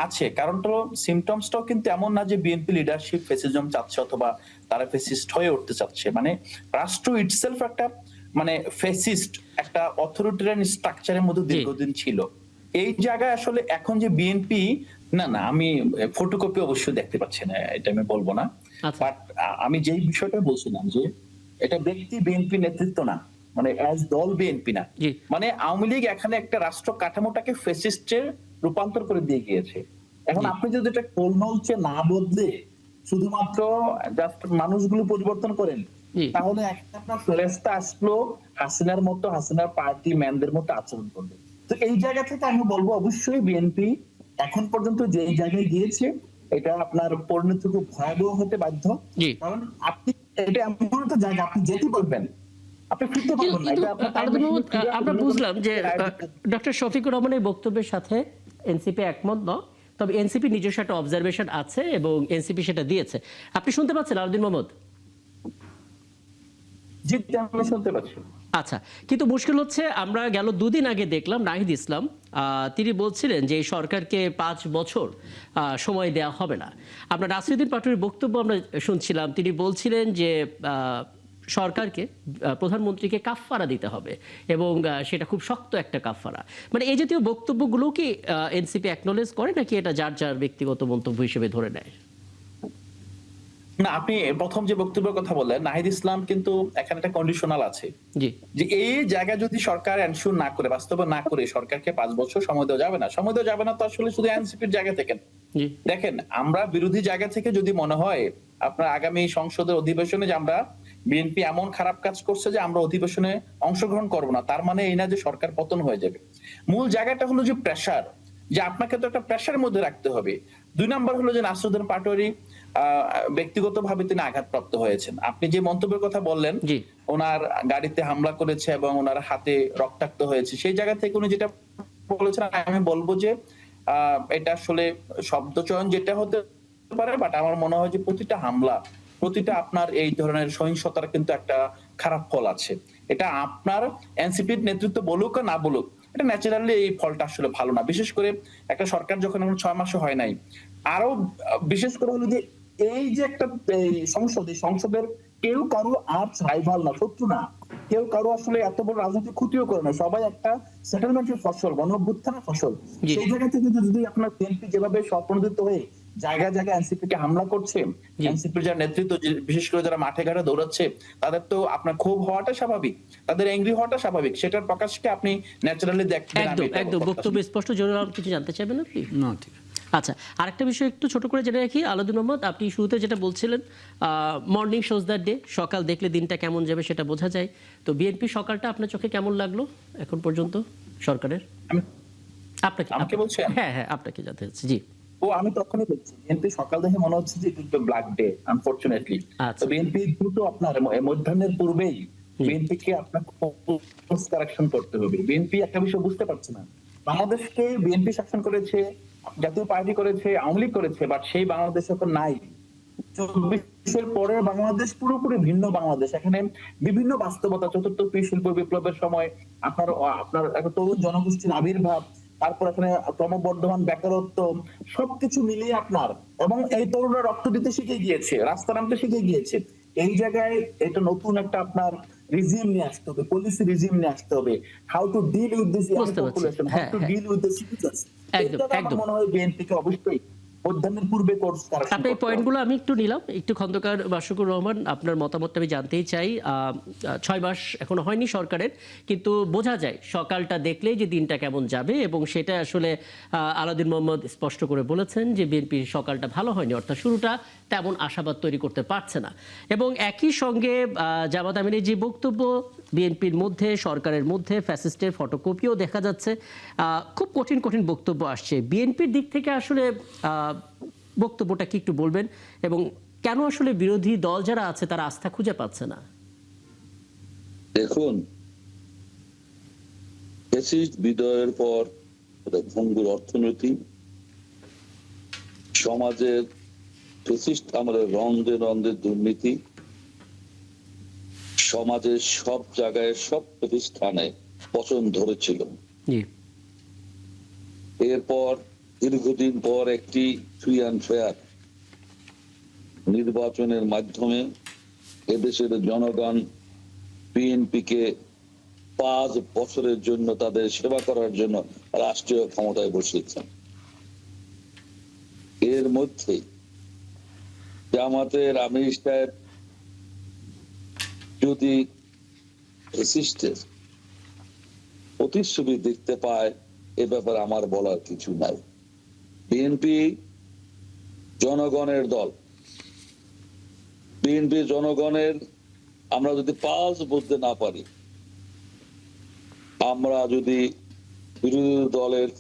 আছে, কারণ তো সিমটমসটাও কিন্তু এমন না যে বিএনপি লিডারশিপ ফেসিজম চাচ্ছে অথবা তারা ফেসিস্ট হয়ে উঠতে চাচ্ছে। মানে রাষ্ট্র ইটসেলফ একটা মানে ফেসিস্ট একটা অথরিটেরিয়ান স্ট্রাকচারের মধ্যে দীর্ঘদিন ছিল। এই জায়গায় আসলে এখন যে বিএনপি না, আমি ফটোকপি অবশ্যই দেখতে পাচ্ছি না, এটা আমি বলবো না। বাট আমি যেই বিষয়টা বলছিলাম যে এটা ব্যক্তি বিএনপি নেতৃত্ব না, মানে অ্যাজ দল বিএনপি না, মানে আওয়ামী লীগ এখানে একটা রাষ্ট্র কাঠামোটাকে ফেসিস্টের রূপান্তর করে দিয়ে গিয়েছে। এখন আপনি যদি এটা কোলনলচে না বদলে শুধুমাত্র জাস্ট মানুষগুলো পরিবর্তন করেন, তাহলে আপনার ফেরেস্তা আসলো হাসিনার মতো, হাসিনার পার্টি ম্যানদের মতো আচরণ করবে। তো এই জায়গা থেকে আমি বলবো অবশ্যই বিএনপি এখন পর্যন্ত যে জায়গায় গিয়েছে, এটা আপনার পরিণতি খুব ভয়াবহ হতে বাধ্য। কারণ আপনি এটা এমন একটা জায়গা, আপনি যেতে পারবেন, আপনি ফিরতে পারবেন না। আমরা বুঝলাম যে ডক্টর শফিকুর রহমানের বক্তব্যের সাথে এনসিপি একমত নয়, তবে এনসিপি নিজস্ব একটা অবজারভেশন আছে এবং এনসিপি সেটা দিয়েছে। আপনি শুনতে পাচ্ছেন আলাউদ্দিন মোহাম্মদ? জি, আমি শুনতে পাচ্ছি। আচ্ছা, কিন্তু মুশকিল হচ্ছে আমরা গেল 2 দিন আগে দেখলাম নাহিদ ইসলাম তিনি বলছিলেন যে এই সরকারকে 5 বছর সময় দেওয়া হবে না। আমরা নাসিরুদ্দিন পাটোয়ারির বক্তব্য আমরা শুনছিলাম, তিনি বলছিলেন যে সরকারকে, প্রধানমন্ত্রীকে কাফফারা দিতে হবে এবং সেটা খুব শক্ত একটা কাফফারা। মানে এই জাতীয় বক্তব্যগুলো কি এনসিপি অ্যাকনলেজ করে নাকি এটা যার যার ব্যক্তিগত মন্তব্য হিসেবে ধরে নেয়? না, আপনি প্রথম যে বক্তব্যের কথা বললেন, নাহিদ ইসলাম কিন্তু এখানে একটা কন্ডিশনাল আছে যে এই জায়গা যদি সরকার এনশিওর না করে, বাস্তবে না করে, সরকারকে 5 বছর সময় দেওয়া যাবে না। সময় দেওয়া যাবে না তো আসলে শুধু এনসিপির জায়গা থেকে। দেখেন, আমরা বিরোধী জায়গা থেকে যদি মনে হয় আপনার আগামী সংসদের অধিবেশনে যে আমরা বিএনপি এমন খারাপ কাজ করছে যে আমরা অধিবেশনে অংশগ্রহণ করবো না, তার মানে এই না যে সরকার পতন হয়ে যাবে। মূল জায়গাটা হলো যে প্রেসার, যে আপনাকে তো একটা প্রেসারের মধ্যে রাখতে হবে। 2 নাম্বার হলো যে নাসিরুদ্দিন পাটোয়ারি ব্যক্তিগতভাবে তিনি আঘাতপ্রাপ্ত হয়েছেন। আপনি যে মন্তব্যের কথা বললেন, ওনার গাড়িতে হামলা করেছে এবং ওনার হাতে রক্তাক্ত হয়েছে, সেই জায়গা থেকে উনি যেটা বলেছেন, আমি বলবো যে এটা আসলে শব্দ চয়ন যেটা হতে পারে, বাট আমার মনে হয় যে প্রতিটা হামলা, প্রতিটা আপনার এই ধরনের সহিংসতার কিন্তু একটা খারাপ ফল আছে। এটা আপনার এনসিপির নেতৃত্ব বলুক না বলুক, এটা ন্যাচারালি এই ফলটা আসলে ভালো না। বিশেষ করে একটা সরকার যখন এখন 6 মাসও হয় নাই, আরো বিশেষ করে হলো যে এই যে একটা সংসদ, এই সংসদের কেউ কারো আর রাইভাল না, শত্রু না, কেউ কারো আসলে এত বড় রাজনৈতিক ক্ষতিও করে না, সবাই একটা সেটেলমেন্টের ফসল, গণঅভ্যুত্থানের ফসল। জি। সেই জায়গা থেকে যদি আপনার বিএনপি যেভাবে স্বপ্রণোদিত হয়ে জায়গায় জায়গায় এনসিপি কে হামলা করছে, জি। এনসিপির যারা নেতৃত্ব, বিশেষ করে যারা মাঠে ঘাটে দৌড়াচ্ছে, তাদের তো আপনার ক্ষোভ হওয়াটা স্বাভাবিক, তাদের অ্যাংরি হওয়াটা স্বাভাবিক, সেটার প্রকাশকে আপনি ন্যাচারালি দেখবেন। একদম একদম বক্তব্য স্পষ্ট। জরুরি কিছু জানতে চাইবেন আপনি? না, ঠিক আছে। আচ্ছা, আরেকটা বিষয় একটু ছোট করে জেনে রাখি আলাউদ্দিন মোহাম্মদ, আপনি শুরুতে যেটা বলছিলেন মর্নিং শোজ দ্যাট ডে, সকাল দেখলে দিনটা কেমন যাবে সেটা বোঝা যায়। তো বিএনপি সকালটা আপনার চোখে কেমন লাগলো এখন পর্যন্ত সরকারের? আপনাকে আমাকে বলছেন? হ্যাঁ হ্যাঁ, আপনাকে জানতে চাচ্ছি। জি। আমি তখনই বলছি বিএনপি সকাল দেখে মনে হচ্ছে যে ইট ব্ল্যাক ডে আনফরচুনেটলি। আচ্ছা। তো বিএনপি দ্রুত আপনার মধ্যাহ্নের পূর্বেই বিএনপি কে আপনার কোর্স কারেকশন করতে হবে। বিএনপি একটা বিষয় বুঝতে পারছে না, বাংলাদেশকে বিএনপি শাসন করেছে, জাতীয় পার্টি করেছে, আওয়ামী লীগ করেছে, বাট সেই বাংলাদেশ এখন নাই। 24-এর পরে বাংলাদেশ পুরোপুরি ভিন্ন বাংলাদেশ। এখানে বিভিন্ন বাস্তবতা, চতুর্থ শিল্প বিপ্লবের সময় আপনার আপনার একটা তরুণ জনগোষ্ঠীর আবির্ভাব, তারপর এখানে ক্রমবর্ধমান বেকারত্ব, সবকিছু মিলিয়ে আপনার, এবং এই তরুণরা রক্ত দিতে শিখে গিয়েছে, রাস্তা নামতে শিখে গিয়েছে। এই জায়গায় এটা নতুন একটা আপনার রিজিম নিয়ে আসতে হবে, পলিসি রিজিম নিয়ে আসতে হবে, how to deal with this young বুঝতে পারছি। পপুলেশন, হাউ হ্যাঁ, টু হ্যাঁ। Deal with the citizens. একদম, এটা আমার একদম। মনে হয় বিএনপি কে অবশ্যই মধ্যাহ্নের পূর্বে কোর্স কারেকশন আপনার এই করতে হবে। পয়েন্টগুলো আমি একটু নিলাম। একটু খন্দকার বাশিকুর রহমান, আপনার মতামতটা আমি জানতেই চাই। 6 মাস এখনো হয়নি সরকারের, কিন্তু বোঝা যায় সকালটা দেখলেই যে দিনটা কেমন যাবে, এবং সেটা আসলে আলাউদ্দিন মোহাম্মদ স্পষ্ট করে বলেছেন যে বিএনপির সকালটা ভালো হয়নি, অর্থাৎ শুরুটা তেমন আশাবাদ তৈরি করতে পারছে না। এবং একই সঙ্গে জামাত আমিনের যে বক্তব্য, বিএনপির মধ্যে সরকারের মধ্যে ফ্যাসিস্টের ফটোকপিও দেখা যাচ্ছে। খুব কঠিন কঠিন বক্তব্য আসছে বিএনপির দিক থেকে। আসলে বক্তব্যটা কি একটু বলবেন, এবং কেন আসলে বিরোধী দল যারা আছে তারা আস্থা খুঁজে পাচ্ছে না? দেখুন, ফ্যাসিস্ট বিদায়ের পর একটা ভঙ্গুর অর্থনীতি, সমাজের ফ্যাসিস্ট আমলের রন্ধে রন্ধে দুর্নীতি, সমাজের সব জায়গায় সব প্রতিষ্ঠানে পচন ধরেছিল। জি। এরপর দীর্ঘদিন পর একটি ফ্রি অ্যান্ড ফেয়ার নির্বাচনের মাধ্যমে এদেশের জনগণ বিএনপিকে 5 বছরের জন্য তাদের সেবা করার জন্য রাষ্ট্রীয় ক্ষমতায় বসিয়েছেন। এর মধ্যে জামাতের আমির সাহেব যদি ফ্যাসিস্টের প্রতিচ্ছবি দেখতে পায়, এ ব্যাপারে আমার বলার কিছু নাই। বিএনপি জনগণের দল, বিএনপি জনগণের। আমরা যদি 5 বুঝতে না পারি, আমরা যদি বিরোধী দলের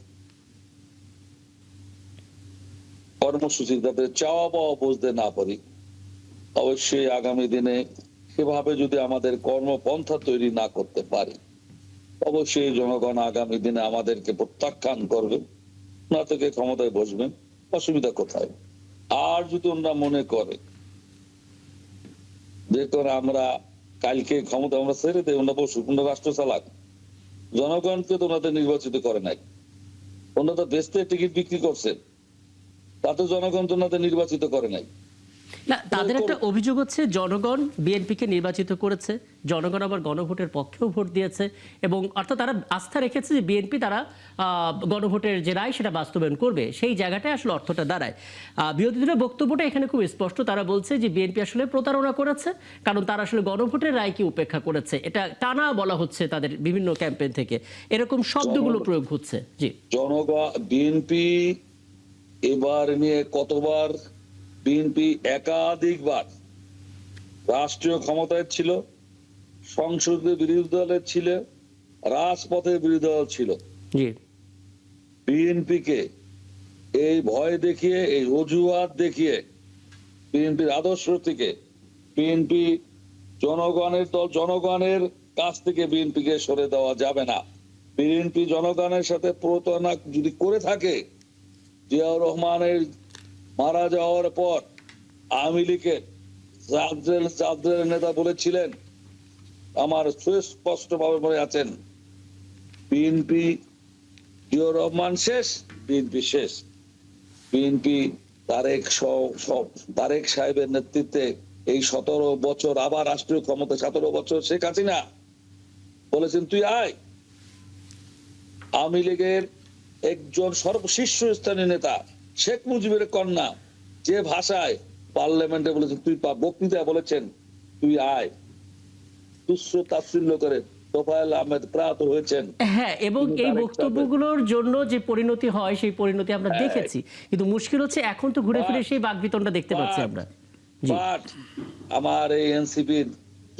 কর্মসূচি তাদের চাওয়া পাওয়া বুঝতে না পারি, অবশ্যই আগামী দিনে সেভাবে যদি আমাদের কর্মপন্থা তৈরি না করতে পারি, অবশ্যই জনগণ আগামী দিনে আমাদেরকে প্রত্যাখ্যান করবে, না থেকে ক্ষমতায় বসবেন। অসুবিধা কোথায়? আর যদি ওনারা মনে করে দেখুন আমরা কালকে ক্ষমতা আমরা ছেড়ে দেয়, ওনারা বসুক, ওনারা রাষ্ট্র চালাক, জনগণকে তো ওনাদের নির্বাচিত করে নাই, ওনারা তো বেচতে টিকিট বিক্রি করছেন, তাতে জনগণ তো ওনাদের নির্বাচিত করে নাই। না, তাদের একটা অভিযোগ হচ্ছে জনগণ বিএনপিকে নির্বাচিত করেছে, জনগণ আবার গণভোটের পক্ষেও ভোট দিয়েছে, এবং অর্থাৎ তারা আস্থা রেখেছে যে বিএনপি তারা গণভোটের যে রায় সেটা বাস্তবায়ন করবে। সেই জায়গাটায় আসলে অর্থটা দাঁড়ায়। বিরোধীদের বক্তব্যটা এখানে খুব স্পষ্ট, তারা বলছে যে বিএনপি আসলে প্রতারণা করেছে, কারণ তারা আসলে গণভোটের রায়কে উপেক্ষা করেছে। এটা টানা বলা হচ্ছে তাদের বিভিন্ন ক্যাম্পেইন থেকে, এরকম শব্দগুলো প্রয়োগ হচ্ছে। জি। জনগণ বিএনপি এবার নিয়ে কতবার, বিএনপি একাধিকবার রাষ্ট্রীয় ক্ষমতায় ছিল, সংসদে বিরোধী দলের ছিল, রাজপথে বিরোধী দল ছিল। জি। বিএনপিকে এই ভয় দেখিয়ে, এই অজুহাত দেখিয়ে, বিএনপির আদর্শ থেকে, বিএনপি জনগণের দল, জনগণের কাছ থেকে বিএনপিকে সরে দেওয়া যাবে না। বিএনপি জনগণের সাথে প্রতারণা যদি করে থাকে, জিয়াউর রহমানের মারা যাওয়ার পর আওয়ামী লীগের জাদ্রের নেতা বলেছিলেন, আমার সুস্পষ্ট ভাবে মনে আছেন, বিএনপি জিয়াউর রহমান শেষ, বিএনপি শেষ। বিএনপি তারেক সাহেবের নেতৃত্বে এই 17 বছর আবার রাষ্ট্রীয় ক্ষমতা, 17 বছর শেখ হাসিনা বলেছেন তুই আয়। আওয়ামী লীগের একজন সর্বশীর্ষ স্থানীয় নেতা শেখ মুজিবের কন্যা যে ভাষায় পার্লামেন্টে বলেছেন তুই বক্তৃতায় বলেছেন তুই আয়, তুচ্ছ তাচ্ছিল্য করে তোফায়েল আহমেদ প্রয়াত হয়েছেন। হ্যাঁ, এবং এই বক্তব্যগুলোর জন্য যে পরিণতি হয় সেই পরিণতি আমরা দেখেছি, কিন্তু মুশকিল হচ্ছে এখন তো ঘুরে ফিরে সেই বাকবিতণ্ডা দেখতে পাচ্ছি আমরা। বাট আমার এই এনসিপির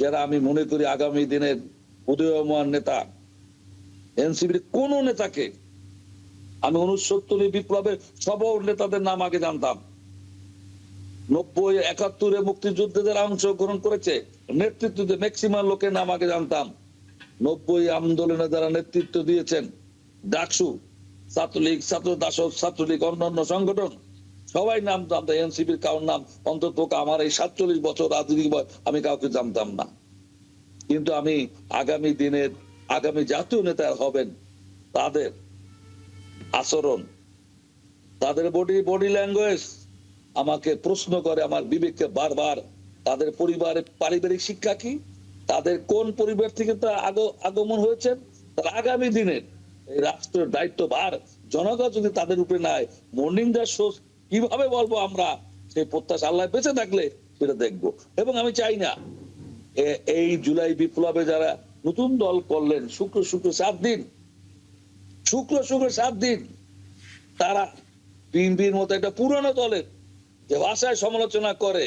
যারা আমি মনে করি আগামী দিনের উদীয়মান নেতা, এনসিপির কোন নেতাকে আমি 69 বিপ্লবের সব নেতাদের নাম আগে জানতাম, 90-71 মুক্তিযুদ্ধে যারা অংশগ্রহণ করেছে নেতৃত্ব ম্যাক্সিমাম লোকের নাম আগে জানতাম, 90 আন্দোলনে যারা নেতৃত্ব দিয়েছেন, ডাকসু, ছাত্রলীগ, ছাত্র দাসক, ছাত্রলীগ, অন্যান্য সংগঠন সবাই নাম জানতাম। এনসিপির কারোর নাম অন্তত আমার এই 47 বছর রাজনীতি আমি কাউকে জানতাম না। কিন্তু আমি আগামী দিনের আগামী জাতীয় নেতা হবেন তাদের আচরণ, তাদের বডি ল্যাঙ্গুয়েজ আমাকে প্রশ্ন করে, আমার বিবেককে বারবার। তাদের পরিবারের পারিবারিক শিক্ষা কি, তাদের কোন পরিবার থেকে তারা আগমন হয়েছেন, তার আগামী দিনের এই রাষ্ট্রের দায়িত্বভার জনগণ যদি তাদের উপরে নেয়, মর্নিং দ্য শো কিভাবে বলবো আমরা, সেই প্রত্যাশা আল্লাহ বেঁচে থাকলে সেটা দেখবো। এবং আমি চাই না এই জুলাই বিপ্লবে যারা নতুন দল করলেন শুক্র 7 দিন তারা বিএনপির মতো একটা পুরনো দলের যে ভাষায় সমালোচনা করে,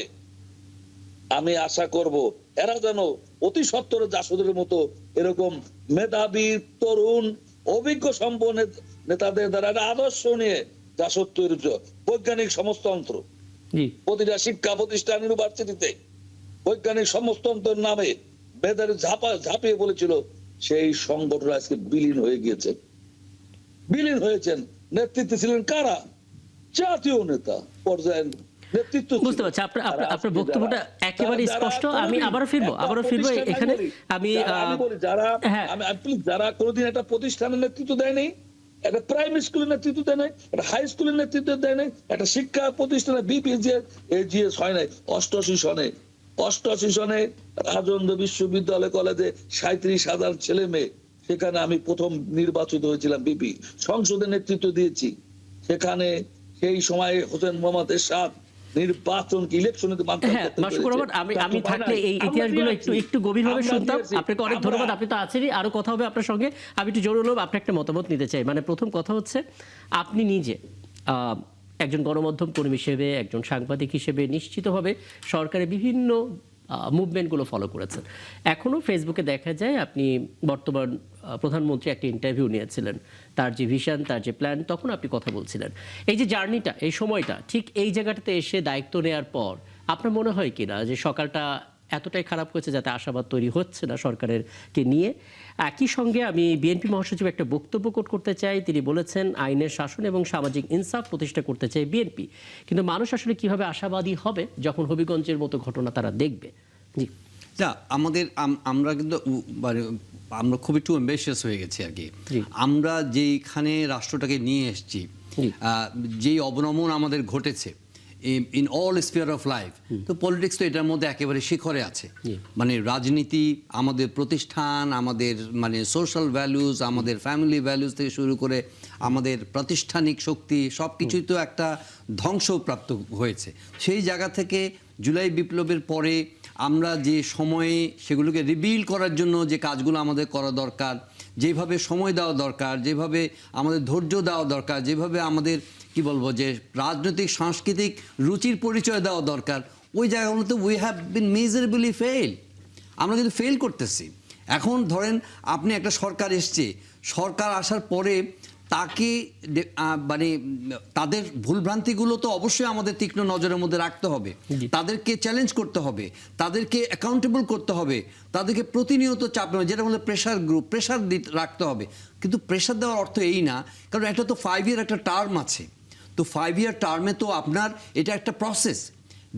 আমি আশা করব এরা যেন অতি সত্বর জাসদের মতো এরকম মেধাবী তরুণ অভিজ্ঞ সম্পন্ন নেতাদের দ্বারা একটা আদর্শ নিয়ে জাসদ তৈরি, বৈজ্ঞানিক সমাজতন্ত্র প্রতিটা শিক্ষা প্রতিষ্ঠান ইউনিভার্সিটিতে বৈজ্ঞানিক সমাজতন্ত্রের নামে মেধাবী ঝাঁপিয়ে বলেছিল, সেই সংগঠন আজকে বিলীন হয়েছেন। নেতৃত্বে ছিলেন কারা? জাতীয় নেতা পর্যায়ের নেতৃত্ব। বুঝতে পারছি আপনার বক্তব্যটা একেবারে স্পষ্ট। আমি আবারও ফিরবো এখানে। আমি বলি যারা কোনোদিন একটা প্রতিষ্ঠানের নেতৃত্ব দেয়নি, একটা প্রাইমারি স্কুলের নেতৃত্ব দেয় নাই, একটা হাই স্কুলের নেতৃত্ব দেয় নাই, একটা শিক্ষা প্রতিষ্ঠানে বিপিএস হয় নাই। 88 সনে রাজেন্দ্র বিশ্ববিদ্যালয় কলেজে 37,000 ছেলে মেয়ে, সেখানে আমি প্রথম নির্বাচিত হয়েছিলাম বিপি, সংসদে নেতৃত্ব দিয়েছি। সেখানে সেই সময় হোসেন মোহাম্মদ এরশাদ নির্বাচন কি ইলেকশনে আমি থাকলে এই ইতিহাসগুলো একটু গভীরভাবে শুনতাম। আপনাকে অনেক ধন্যবাদ, আপনি তো আছেনই, আরো কথা হবে আপনার সঙ্গে। আমি একটু জোর হলো আপনার একটা মতামত নিতে চাই। মানে প্রথম কথা হচ্ছে, আপনি নিজে একজন গণমাধ্যম কর্মী হিসেবে, একজন সাংবাদিক হিসেবে নিশ্চিতভাবে সরকারের বিভিন্ন মুভমেন্টগুলো ফলো করেছেন। এখনও ফেসবুকে দেখা যায় আপনি বর্তমান প্রধানমন্ত্রী একটা ইন্টারভিউ নিয়েছিলেন, তার যে ভিশন, তার যে প্ল্যান, তখন আপনি কথা বলছিলেন। এই যে জার্নিটা, এই সময়টা, ঠিক এই জায়গাটাতে এসে দায়িত্ব নেওয়ার পর আপনার মনে হয় কিনা যে সকালটা এতটাই খারাপ হয়েছে যাতে আশাবাদ তৈরি হচ্ছে না সরকারেরকে নিয়ে? একই সঙ্গে আমি বিএনপি মহাসচিব একটা বক্তব্য কোট করতে চাই। তিনি বলেছেন আইনের শাসন এবং সামাজিক ইনসাফ প্রতিষ্ঠা করতে চাই বিএনপি, কিন্তু মানুষ আসলে কিভাবে আশাবাদী হবে যখন হবিগঞ্জের মতো ঘটনা তারা দেখবে? জি না, আমরা কিন্তু আমরা খুব একটু অ্যাম্বিশিয়াস হয়ে গেছি আর কি। আমরা যেইখানে রাষ্ট্রটাকে নিয়ে এসেছি, যেই অবনমন আমাদের ঘটেছে in all spear of life, তো পলিটিক্স তো এটার মধ্যে একেবারে শিখরে আছে। মানে রাজনীতি, আমাদের প্রতিষ্ঠান, আমাদের মানে সোশ্যাল ভ্যালুজ, আমাদের ফ্যামিলি ভ্যালুজ থেকে শুরু করে আমাদের প্রাতিষ্ঠানিক শক্তি সব কিছুই তো একটা ধ্বংসপ্রাপ্ত হয়েছে। সেই জায়গা থেকে জুলাই বিপ্লবের পরে আমরা যে সময়ে সেগুলোকে রিবিল্ড করার জন্য যে কাজগুলো আমাদের করা দরকার, যেভাবে সময় দেওয়া দরকার, যেভাবে আমাদের ধৈর্য দেওয়া দরকার, যেভাবে আমাদের কি বলবো যে রাজনৈতিক সাংস্কৃতিক রুচির পরিচয় দেওয়া দরকার, ওই জায়গাগুলোতে উই হ্যাভ বিন মেজারেবলি ফেল। আমরা কিন্তু ফেল করতেছি। এখন ধরেন আপনি একটা সরকার এসছে, সরকার আসার পরে তাকে মানে তাদের ভুলভ্রান্তিগুলো তো অবশ্যই আমাদের তীক্ষ্ণ নজরের মধ্যে রাখতে হবে, তাদেরকে চ্যালেঞ্জ করতে হবে, তাদেরকে অ্যাকাউন্টেবল করতে হবে, তাদেরকে প্রতিনিয়ত চাপ, যেটা বলে প্রেশার গ্রুপ, প্রেশার রাখতে হবে। কিন্তু প্রেশার দেওয়ার অর্থ এই না, কারণ এটা তো 5 ইয়ার একটা টার্ম আছে। তো 5 ইয়ার টার্মে তো আপনার এটা একটা process,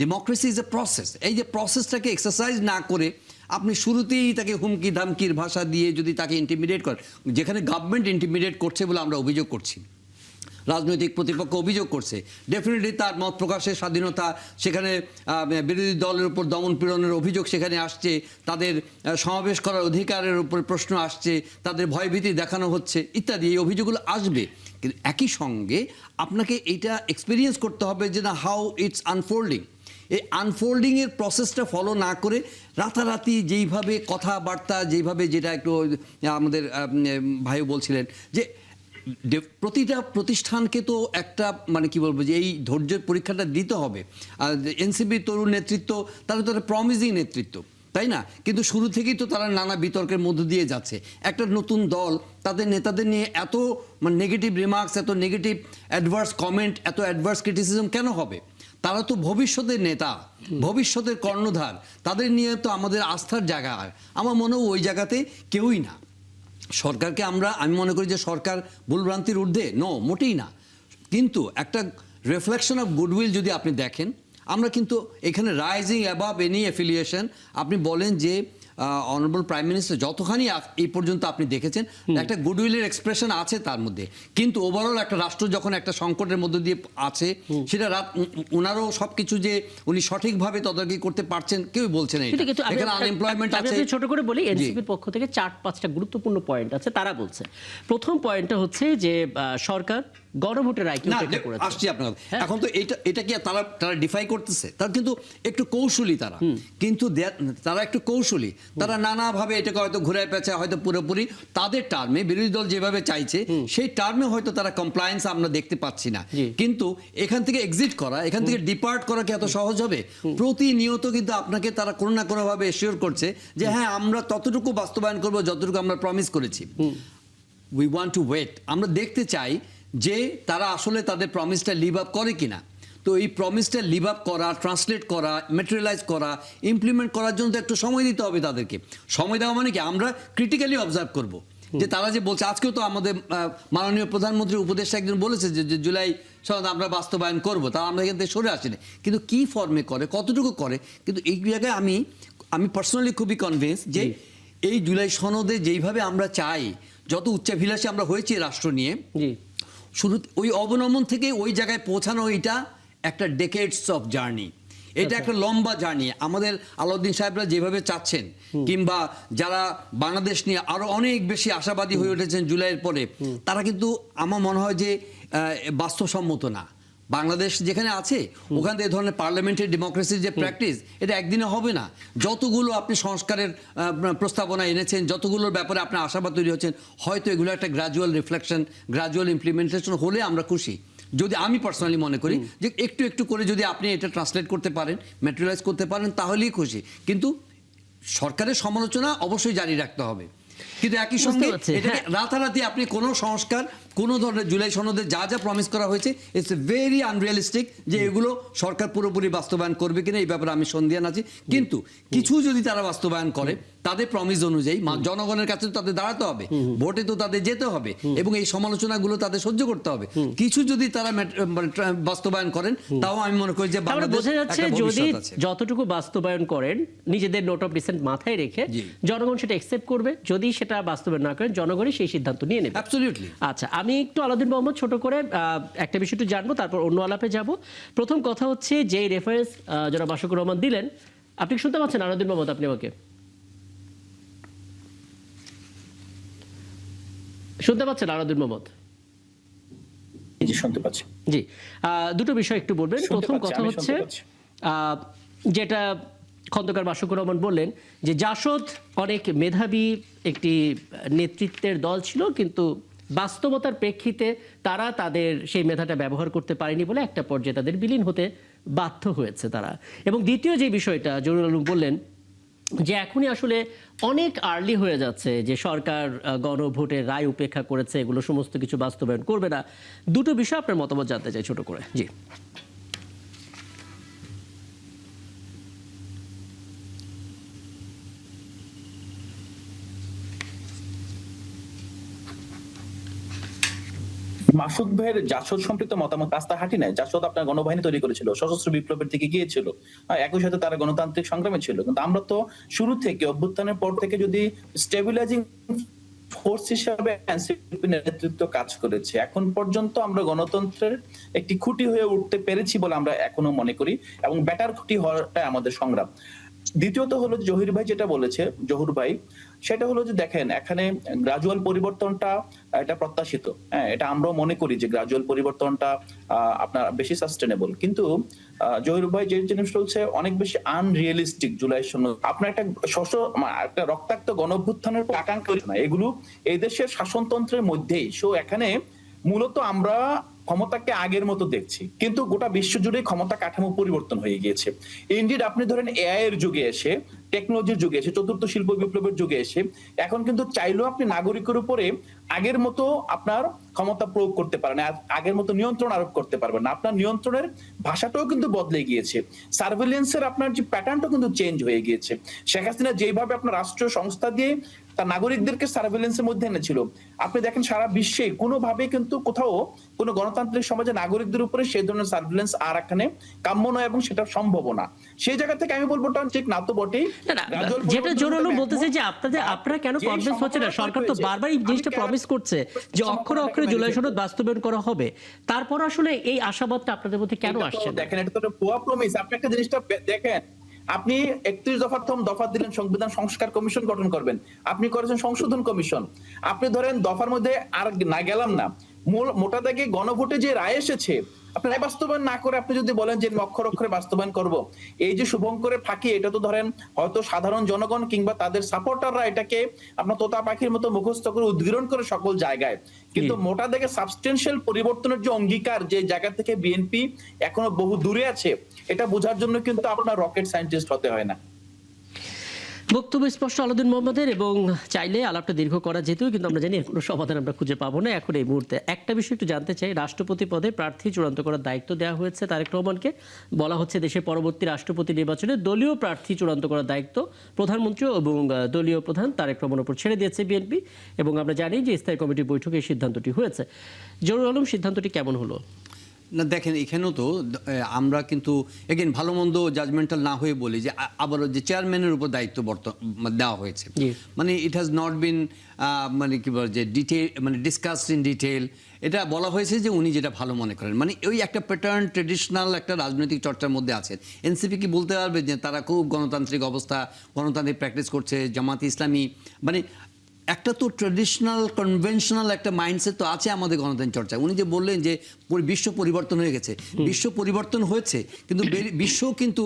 democracy is a process. এই যে প্রসেসটাকে এক্সারসাইজ না করে আপনি শুরুতেই তাকে হুমকি ধামকির ভাষা দিয়ে যদি তাকে ইন্টিমিডেট করেন, যেখানে গভর্নমেন্ট ইন্টিমিডেট করছে বলে আমরা অভিযোগ করছি, রাজনৈতিক প্রতিপক্ষ অভিযোগ করছে, ডেফিনেটলি তার মত প্রকাশের স্বাধীনতা, সেখানে বিরোধী দলের উপর দমন পীড়নের অভিযোগ সেখানে আসছে, তাদের সমাবেশ করার অধিকারের উপর প্রশ্ন আসছে, তাদের ভয়ভীতি দেখানো হচ্ছে ইত্যাদি, এই অভিযোগগুলো আসবে। কিন্তু একই সঙ্গে আপনাকে এইটা এক্সপিরিয়েন্স করতে হবে যে না, হাউ ইটস আনফোল্ডিং। এই আনফোল্ডিংয়ের প্রসেসটা ফলো না করে রাতারাতি যেইভাবে কথাবার্তা, যেইভাবে, যেটা একটু আমাদের ভাইও বলছিলেন যে প্রতিটা প্রতিষ্ঠানকে তো একটা মানে কি বলবো যে এই ধৈর্যের পরীক্ষাটা দিতে হবে। আর এনসিপি তরুণ নেতৃত্ব, তারা তো একটা প্রমিজিং নেতৃত্ব, তাই না? কিন্তু শুরু থেকেই তো তারা নানা বিতর্কের মধ্য দিয়ে যাচ্ছে। একটা নতুন দল তাদের নেতাদের নিয়ে এত মানে নেগেটিভ রিমার্কস, এত নেগেটিভ অ্যাডভার্স কমেন্ট, এত অ্যাডভার্স ক্রিটিসিজম কেন হবে? তারা তো ভবিষ্যতের নেতা, ভবিষ্যতের কর্ণধার, তাদের নিয়ে তো আমাদের আস্থার জায়গা। আমার মনে হয় ওই জায়গাতে কেউই না। সরকারকে আমি মনে করি যে সরকার ভুলভ্রান্তির ঊর্ধ্বে, মোটেই না। কিন্তু একটা রিফ্লেকশন অফ গুডউইল যদি আপনি দেখেন, আমরা কিন্তু এখানে রাইজিং অ্যাবাভ এনি অ্যাফিলিয়েশন, আপনি বলেন যে অনারেবল প্রাইম মিনিস্টার যতখানি এই পর্যন্ত আপনি দেখেছেন একটা গুডউইলের এক্সপ্রেশন আছে তার মধ্যে, কিন্তু ওভারঅল একটা রাষ্ট্র যখন একটা সংকটের মধ্যে দিয়ে আছে, সেটা ওনারও সবকিছু যে উনি সঠিকভাবে তদারকি করতে পারছেন কেউ বলছে না। এখানে আনএমপ্লয়মেন্ট আছে। ছোট করে বলি, এনসিপির পক্ষ থেকে 4-5টা গুরুত্বপূর্ণ পয়েন্ট আছে, তারা বলছে। প্রথম পয়েন্টটা হচ্ছে যে সরকার গণভোটের রায়কে উপেক্ষা করেছে। আসছি আপনার এখন তো এটা কি তারা ডিফাই করতেছে, তারা কিন্তু একটু কৌশলী, তারা একটু কৌশলী, তারা নানাভাবে এটাকে হয়তো ঘুরে পেঁচা, হয়তো পুরোপুরি তাদের টার্মে বিরোধী দল যেভাবে চাইছে সেই টার্মে হয়তো তারা কমপ্লায়েন্স আমরা দেখতে পাচ্ছি না। কিন্তু এখান থেকে এক্সিট করা, এখান থেকে ডিপার্ট করা কি এত সহজ হবে? প্রতিনিয়ত কিন্তু আপনাকে তারা কোনো না কোনো ভাবে এশিওর করছে যে হ্যাঁ, আমরা ততটুকু বাস্তবায়ন করবো যতটুকু আমরা প্রমিস করেছি। উই ওয়ান্ট টু ওয়েট, আমরা দেখতে চাই যে তারা আসলে তাদের প্রমিসটা লিভ আপ করে কিনা। তো এই প্রমিসটা লিভ আপ করা, ট্রান্সলেট করা, ম্যাটেরিয়ালাইজ করা, ইমপ্লিমেন্ট করার জন্য তো একটু সময় দিতে হবে তাদেরকে। সময় দেওয়া মানে কি, আমরা ক্রিটিক্যালি অবজার্ভ করব যে তারা যে বলছে। আজকেও তো আমাদের মাননীয় প্রধানমন্ত্রীর উপদেষ্টা একজন বলেছে যে জুলাই সনদ আমরা বাস্তবায়ন করবো, তা আমরা এখান থেকে সরে আসিনি। কিন্তু কি ফর্মে করে, কতটুকু করে, কিন্তু এই জায়গায় আমি পার্সোনালি খুবই কনভিন্স যে এই জুলাই সনদে যেইভাবে আমরা চাই, যত উচ্চাভিলাষী আমরা হয়েছি রাষ্ট্র নিয়ে, শুরু ওই অবনমন থেকে ওই জায়গায় পৌঁছানো, এটা একটা ডেকেডস অফ জার্নি, এটা একটা লম্বা জার্নি। আমাদের আলাউদ্দিন সাহেবরা যেভাবে চাচ্ছেন, কিংবা যারা বাংলাদেশ নিয়ে আরো অনেক বেশি আশাবাদী হয়ে উঠেছেন জুলাইয়ের পরে, তারা কিন্তু আমার মনে হয় যে বাস্তবসম্মত না। বাংলাদেশ যেখানে আছে ওখান থেকে এই ধরনের পার্লামেন্টারি ডেমোক্রেসির যে প্র্যাকটিস, এটা একদিনে হবে না। যতগুলো আপনি সংস্কারের প্রস্তাবনা এনেছেন, যতগুলোর ব্যাপারে আপনার আশাবাদ তৈরি হচ্ছেন, হয়তো এগুলো একটা গ্রাজুয়াল রিফ্লেকশন, গ্রাজুয়াল ইমপ্লিমেন্টেশন হলে আমরা খুশি। যদি আমি পার্সোনালি মনে করি যে একটু একটু করে যদি আপনি এটা ট্রান্সলেট করতে পারেন, ম্যাটেরিয়ালাইজ করতে পারেন, তাহলেই খুশি। কিন্তু সরকারের সমালোচনা অবশ্যই জারি রাখতে হবে, কিন্তু একই সঙ্গে এটাকে রাতারাতি আপনি কোনো সংস্কার, কোনো ধরনের জুলাই সনদে যা যা প্রমিস করা হয়েছে, ইটস ভেরি আনরিয়ালিস্টিক যে এগুলো সরকার পুরোপুরি বাস্তবায়ন করবে কিনা এই ব্যাপারে আমি সন্দিহান আছি। কিন্তু কিছু যদি তারা বাস্তবায়ন করে তাদের প্রমিস অনুযায়ী, জনগণের কাছে তো তাদের দাঁড়াতে হবে, ভোটে তো তাদের যেতে হবে, এবং এই সমালোচনাগুলো তাদের সহ্য করতে হবে। কিছু যদি তারা বাস্তবায়ন করেন, তাও আমি মনে করি যে বোঝা যাচ্ছে যদি যতটুকু বাস্তবায়ন করেন নিজেদের নোট অফ ডিসেন্ট মাথায় রেখে জনগণ সেটা অ্যাকসেপ্ট করবে। যদি সেটা বাস্তবায়ন না করেন, জনগণই সেই সিদ্ধান্ত নিয়ে নেবে। অ্যাবসলিউটলি। আচ্ছা, আমি একটু আলাউদ্দিন মোহাম্মদ ছোট করে একটা বিষয় একটু জানবো, তারপর অন্য আলাপে যাব। প্রথম কথা হচ্ছে যে রেফারেন্স যারা মাশরুকুর রহমান দিলেন, আপনি শুনতে পাচ্ছেন আলাউদ্দিন মোহাম্মদ? আপনি আমাকে শুনতে পাচ্ছেন আলাউদ্দিন মোহাম্মদ? জি, শুনতে পাচ্ছি। জি, দুটো বিষয় একটু বলবেন। প্রথম কথা হচ্ছে যেটা খন্দকার মাশরুকুর রহমান বললেন যে জাসদ অনেক মেধাবী একটি নেতৃত্বের দল ছিল, কিন্তু বাস্তবতার প্রেক্ষিতে তারা তাদের সেই মেধাটা ব্যবহার করতে পারেনি বলে একটা পর্যায়ে তাদের বিলীন হতে বাধ্য হয়েছে তারা। এবং দ্বিতীয় যে বিষয়টা জহুরুল আলম বললেন যে এখনই আসলে অনেক আর্লি হয়ে যাচ্ছে, যে সরকার গণভোটের রায় উপেক্ষা করেছে, এগুলো সমস্ত কিছু বাস্তবায়ন করবে না। দুটো বিষয় আপনার মতামত জানতে চাই ছোট করে। জি, মাসুদ ভাইয়ের জাসদ সম্পৃক্ত মতামত রাস্তা হাঁটি নাই। জাসদ আপনার গণবাহিনী তৈরি করেছিল, সশস্ত্র বিপ্লবের দিকে গিয়েছিল, একই সাথে তারা গণতান্ত্রিক সংগ্রামে ছিল। কিন্তু আমরা তো শুরু থেকে, অভ্যুত্থানের পর থেকে যদি স্টেবিলাইজিং ফোর্স হিসাবে এনসিপি নেতৃত্ব কাজ করেছে। এখন পর্যন্ত আমরা গণতন্ত্রের একটি খুঁটি হয়ে উঠতে পেরেছি বলে আমরা এখনো মনে করি, এবং ব্যাটার খুঁটি হওয়াটাই আমাদের সংগ্রাম। দ্বিতীয়ত হলো জহির ভাই যেটা বলেছে, জহুর ভাই, সেটা হলো যে দেখেন এখানে গ্রাজুয়াল পরিবর্তনটা এটা প্রত্যাশিত। হ্যাঁ, এটা আমরাও মনে করি যে গ্রাজুয়াল পরিবর্তনটা আপনার বেশি সাস্টেনেবল, কিন্তু জহির ভাই যে জিনিস বলছে অনেক বেশি আনরিয়েলিস্টিক। জুলাই আপনার একটা রক্তাক্ত গণঅভ্যুত্থানের আকাঙ্ক্ষা না, এগুলো এই দেশের শাসনতন্ত্রের মধ্যেই। সো এখানে মূলত আমরা ক্ষমতাকে আগের মতো দেখছি, কিন্তু গোটা বিশ্ব জুড়ে ক্ষমতা কাঠামো পরিবর্তন হয়ে গিয়েছে। ইনডিড আপনি ধরেন এআই এর যুগে এসে, টেকনোলজির যুগে এসে, চতুর্থ শিল্প বিপ্লবের যুগে এসে এখন কিন্তু চাইলেও আপনি নাগরিকের উপরে আগের মতো আপনার ক্ষমতা প্রয়োগ করতে পারেন, আগের মতো নিয়ন্ত্রণ আরোপ করতে পারবেন না। আপনার নিয়ন্ত্রণের ভাষাটাও কিন্তু বদলে গিয়েছে, সার্ভেলেন্সের আপনার যে প্যাটার্নটাও কিন্তু চেঞ্জ হয়ে গিয়েছে। শেখ হাসিনা যেভাবে আপনার রাষ্ট্রীয় সংস্থা দিয়ে তার নাগরিকদেরকে সার্ভেলেন্সের মধ্যে এনেছিল, আপনি দেখেন সারা বিশ্বে কোনোভাবে কিন্তু কোথাও কোনো গণতান্ত্রিক সমাজে নাগরিকদের উপরে সেই ধরনের সার্ভেলেন্স আর এখানে কাম্য নয়, এবং সেটা সম্ভব না। সেই জায়গা থেকে আমি বলবো ঠিক না তো বটেই। যেটা জোরালো বলতেছে যে আপনারা কেন কনভিন্স হচ্ছে না? সরকার তো বারবার এই জিনিসটা প্রমিস করছে যে অক্ষরে অক্ষরে জুলাই সনদ বাস্তবায়ন করা হবে, তারপর আসলে এই আশাবাদটা আপনাদের মধ্যে কেন আসছে না? দেখেন এটা তো ভুয়া প্রমিস। আপনি একটা জিনিসটা দেখেন, আপনি 31 দফার দফা দিলেন সংবিধান সংস্কার কমিশন গঠন করবেন, আপনি করেছেন সংশোধন কমিশন। আপনি ধরেন দফার মধ্যে আর না গেলাম না, মোটা দাগে গণভোটে যে রায় এসেছে আপনি রায় বাস্তবায়ন না করে আপনি যদি বলেন যে অক্ষর অক্ষরে বাস্তবায়ন করব, এই যে শুভঙ্করের ফাঁকি, এটা তো ধরেন হয়তো সাধারণ জনগণ কিংবা তাদের সাপোর্টাররা এটাকে আপনার তোতা পাখির মতো মুখস্থ করে উদ্গীরণ করে সকল জায়গায়, কিন্তু মোটা দাগে সাবস্টেনশিয়াল পরিবর্তনের যে অঙ্গীকার, যে জায়গা থেকে বিএনপি এখনো বহু দূরে আছে, এটা বোঝার জন্য কিন্তু আপনার রকেট সায়েন্টিস্ট হতে হয় না। বক্তব্য স্পষ্ট আলাউদ্দিন মোহাম্মদের, এবং চাইলে আলাপটা দীর্ঘ করা যেত, কিন্তু আমরা জানি এর কোনো সমাধান আমরা খুঁজে পাবো না এখন এই মুহূর্তে। একটা বিষয় একটু জানতে চাই, রাষ্ট্রপতি পদে প্রার্থী চূড়ান্ত করার দায়িত্ব দেওয়া হয়েছে তারেক রহমানকে। বলা হচ্ছে দেশের পরবর্তী রাষ্ট্রপতি নির্বাচনে দলীয় প্রার্থী চূড়ান্ত করার দায়িত্ব প্রধানমন্ত্রী এবং দলীয় প্রধান তারেক রহমানের উপর ছেড়ে দিয়েছে বিএনপি, এবং আমরা জানি যে স্থায়ী কমিটির বৈঠকে এই সিদ্ধান্তটি হয়েছে। জহুরুল আলম, সিদ্ধান্তটি কেমন হলো? না দেখেন, এখানেও তো আমরা কিন্তু এগেন ভালো মন্দ জাজমেন্টাল না হয়ে বলি যে আবারও যে চেয়ারম্যানের উপর দায়িত্ব দেওয়া হয়েছে, মানে ইট হ্যাজ নট বিন মানে কি বলে যে ডিটেল, মানে ডিসকাসড ইন ডিটেল। এটা বলা হয়েছে যে উনি যেটা ভালো মনে করেন, মানে ওই একটা প্যাটার্ন ট্রেডিশনাল একটা রাজনৈতিক চর্চার মধ্যে আছেন। এনসিপি কি বলতে পারবে যে তারা খুব গণতান্ত্রিক অবস্থা, গণতান্ত্রিক প্র্যাকটিস করছে, জামাত ইসলামী, মানে একটা তো ট্রেডিশনাল কনভেনশনাল একটা মাইন্ডসেট তো আছে আমাদের গণতন্ত্র চর্চা। উনি যে বললেন যে বিশ্ব পরিবর্তন হয়ে গেছে, বিশ্ব পরিবর্তন হয়েছে, কিন্তু বিশ্ব কিন্তু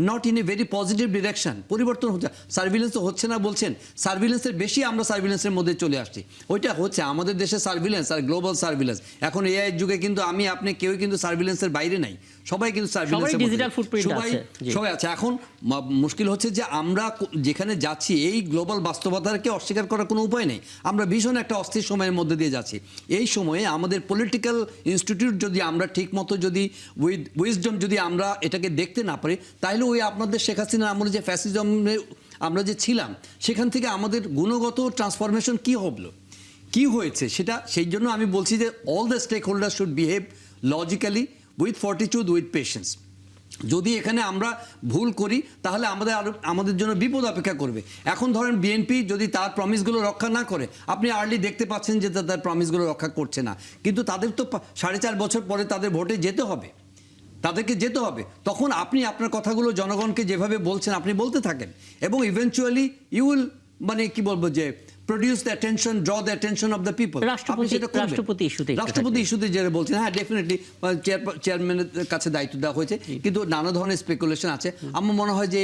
not in a very positive direction. পরিবর্তন হচ্ছে, সার্ভিলেন্স তো হচ্ছে না বলছেন, সার্ভিলেন্সের বেশি আমরা সার্ভিলেন্সের মধ্যে চলে আসছি। ওইটা হচ্ছে আমাদের দেশে সার্ভিলেন্স আর গ্লোবাল সার্ভিলেন্স। এখন এআই যুগে কিন্তু আমি আপনি কেউ কিন্তু সার্ভিলেন্সের বাইরে নাই, সবাই কিন্তু সার্ভিলেন্সের ডিজিটাল ফুটপ্রিন্ট আছে, সবাই আছে। এখন মুশকিল হচ্ছে যে আমরা যেখানে যাচ্ছি এই গ্লোবাল বাস্তবতাকে অস্বীকার করার কোনো উপায় নেই। আমরা ভীষণ একটা অস্থির সময়ের মধ্যে দিয়ে যাচ্ছি। এই সময়ে আমাদের পলিটিক্যাল ইনস্টিটিউট যদি আমরা ঠিক মতো যদি উইজডম যদি আমরা এটাকে দেখতে না পারি, তাহলে ওই আপনাদের শেখ হাসিনার আমলে যে ফ্যাসিজমে আমরা যে ছিলাম, সেখান থেকে আমাদের গুণগত ট্রান্সফরমেশন কি হলো, কি হয়েছে সেটা। সেই জন্য আমি বলছি যে all the stakeholder should behave logically, with fortitude, with patience. যদি এখানে আমরা ভুল করি তাহলে আমাদের জন্য বিপদ অপেক্ষা করবে। এখন ধরেন বিএনপি যদি তার প্রমিসগুলো রক্ষা না করে, আপনি আর্লি দেখতে পাচ্ছেন যে তার প্রমিসগুলো রক্ষা করছে না, কিন্তু তাদের তো 4.5 বছর পরে তাদের ভোটে যেতে হবে, তাদেরকে যেতে হবে। তখন আপনি আপনার কথাগুলো জনগণকে যেভাবে বলছেন আপনি বলতে থাকেন, এবং ইভেনচুয়ালি ইউ উইল, মানে কি বলবো যে produce the attention, draw the attention of the people. রাষ্ট্রপতি ইস্যুতে যেটা বলছেন, হ্যাঁ ডেফিনেটলি চেয়ারম্যানের কাছে দায়িত্ব দেওয়া হয়েছে, কিন্তু নানা ধরনের স্পেকুলেশন আছে। আমার মনে হয় যে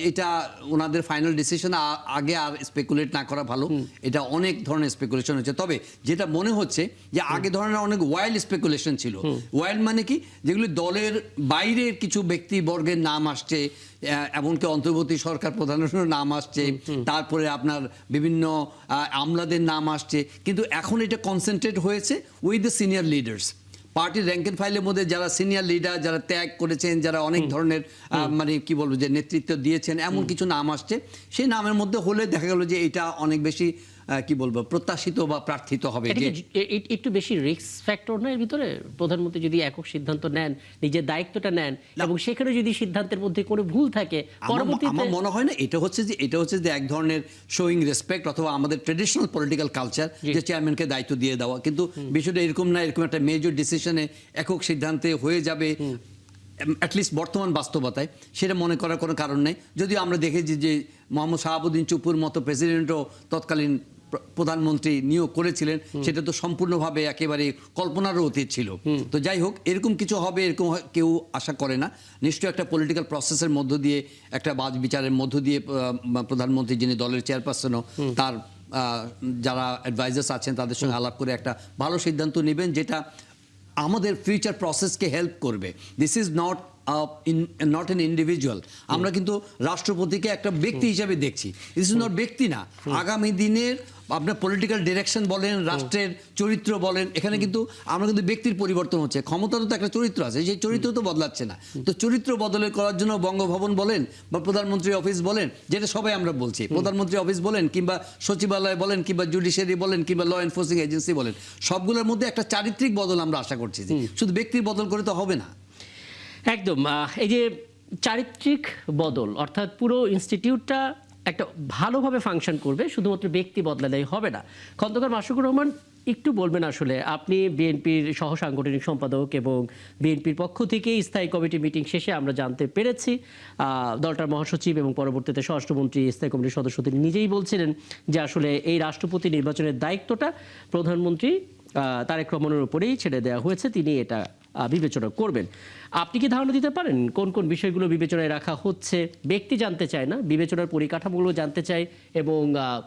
এটা ওনাদের ফাইনাল ডিসিশন, আগে আর স্পেকুলেট না করা ভালো। এটা অনেক ধরনের স্পেকুলেশন হচ্ছে, তবে যেটা মনে হচ্ছে যে আগে ধরনের অনেক ওয়াইল্ড স্পেকুলেশন ছিল। ওয়াইল্ড মানে কি, যেগুলি দলের বাইরের কিছু ব্যক্তিবর্গের নাম আসছে, এমনকি অন্তর্বর্তী সরকার প্রধানের নাম আসছে, তারপরে আপনার বিভিন্ন আমলাদের নাম আসছে, কিন্তু এখন এটা কনসেন্ট্রেট হয়েছে উইথ দ্য সিনিয়র লিডার্স। পার্টির র্যাঙ্ক এন্ড ফাইলের মধ্যে যারা সিনিয়র লিডার, যারা ত্যাগ করেছেন, যারা অনেক ধরনের মানে কি বলবো যে নেতৃত্ব দিয়েছেন, এমন কিছু নাম আসছে। সেই নামের মধ্যে হলে দেখা গেল যে এটা অনেক বেশি কি বলবো প্রত্যাশিত বা প্রার্থিত হবে এটা যে কি একটু বেশি রিস্ক ফ্যাক্টর না এর ভিতরে? প্রধানমন্ত্রী যদি একক সিদ্ধান্ত নেন, নিজের দায়িত্বটা নেন এবং সেখানে যদি সিদ্ধান্তের মধ্যে কোনো ভুল থাকে পরবর্তীতে আমার মনে হয় না এটা হচ্ছে যে এক ধরনের শোয়িং রেসপেক্ট অথবা আমাদের ট্রেডিশনাল পলিটিক্যাল কালচার যে চেয়ারম্যানকে দায়িত্ব দিয়ে দেওয়া, কিন্তু বিষয়টা এরকম না, এরকম একটা মেজর ডিসিশনে একক সিদ্ধান্তে হয়ে যাবে অ্যাটলিস্ট বর্তমান বাস্তবতায় সেটা মনে করার কোনো কারণ নেই। যদিও আমরা দেখেছি যে মোহাম্মদ শাহাবুদ্দিন চুপুর মতো প্রেসিডেন্টও তৎকালীন প্রধানমন্ত্রী নিয়োগ করেছিলেন, সেটা তো সম্পূর্ণভাবে একেবারে কল্পনারও অতীত ছিল। তো যাই হোক, এরকম কিছু হবে এরকম কেউ আশা করে না। নিশ্চয়ই একটা পলিটিক্যাল প্রসেসের মধ্য দিয়ে, একটা বাজ বিচারের মধ্য দিয়ে প্রধানমন্ত্রী যিনি দলের চেয়ারপারসনও তার যারা অ্যাডভাইজার্স আছেন তাদের সঙ্গে আলাপ করে একটা ভালো সিদ্ধান্ত নেবেন যেটা আমাদের ফিউচার প্রসেসকে হেল্প করবে। This is not an individual. আমরা কিন্তু রাষ্ট্রপতিকে একটা ব্যক্তি হিসেবে দেখছি, দিস ইজ নট ব্যক্তি না। আগামী দিনের আপনার পলিটিক্যাল ডিরেকশন বলেন, রাষ্ট্রের চরিত্র বলেন, এখানে কিন্তু আমরা কিন্তু ব্যক্তির পরিবর্তন হচ্ছে, ক্ষমতারও তো একটা চরিত্র আছে, সেই চরিত্র তো বদলাচ্ছে না। তো চরিত্র বদলের করার জন্য বঙ্গভবন বলেন বা প্রধানমন্ত্রী অফিস বলেন, যেটা সবাই আমরা বলছি, প্রধানমন্ত্রী অফিস বলেন কিংবা সচিবালয় বলেন কিংবা জুডিশিয়ারি বলেন কিংবা ল এনফোর্সিং এজেন্সি বলেন, সবগুলোর মধ্যে একটা চারিত্রিক বদল আমরা আশা করছি। শুধু ব্যক্তির বদল করে তো হবে না। একদম এই যে চারিত্রিক বদল, অর্থাৎ পুরো ইনস্টিটিউটটা একটা ভালোভাবে ফাংশন করবে, শুধুমাত্র ব্যক্তি বদলালেই হবে না। খন্দকার মাশরুকুর রহমান, একটু বলবেন আসলে আপনি বিএনপির সহ সাংগঠনিক সম্পাদক এবং বিএনপির পক্ষ থেকে স্থায়ী কমিটি মিটিং শেষে আমরা জানতে পেরেছি দলটার মহাসচিব এবং পরবর্তীতে স্বরাষ্ট্রমন্ত্রী স্থায়ী কমিটির সদস্য তিনি নিজেই বলছিলেন যে আসলে এই রাষ্ট্রপতি নির্বাচনের দায়িত্বটা প্রধানমন্ত্রী তারেক রহমানের উপরেই ছেড়ে দেওয়া হয়েছে, তিনি এটা বিবেচনা করবেন। আপনি কি ধারণা দিতে পারেন কোন কোন বিষয়গুলো বিবেচনায় রাখা হচ্ছে? ব্যক্তি জানতে চায় না, বিবেচনার পরিকাঠামোগুলো জানতে চাই, এবং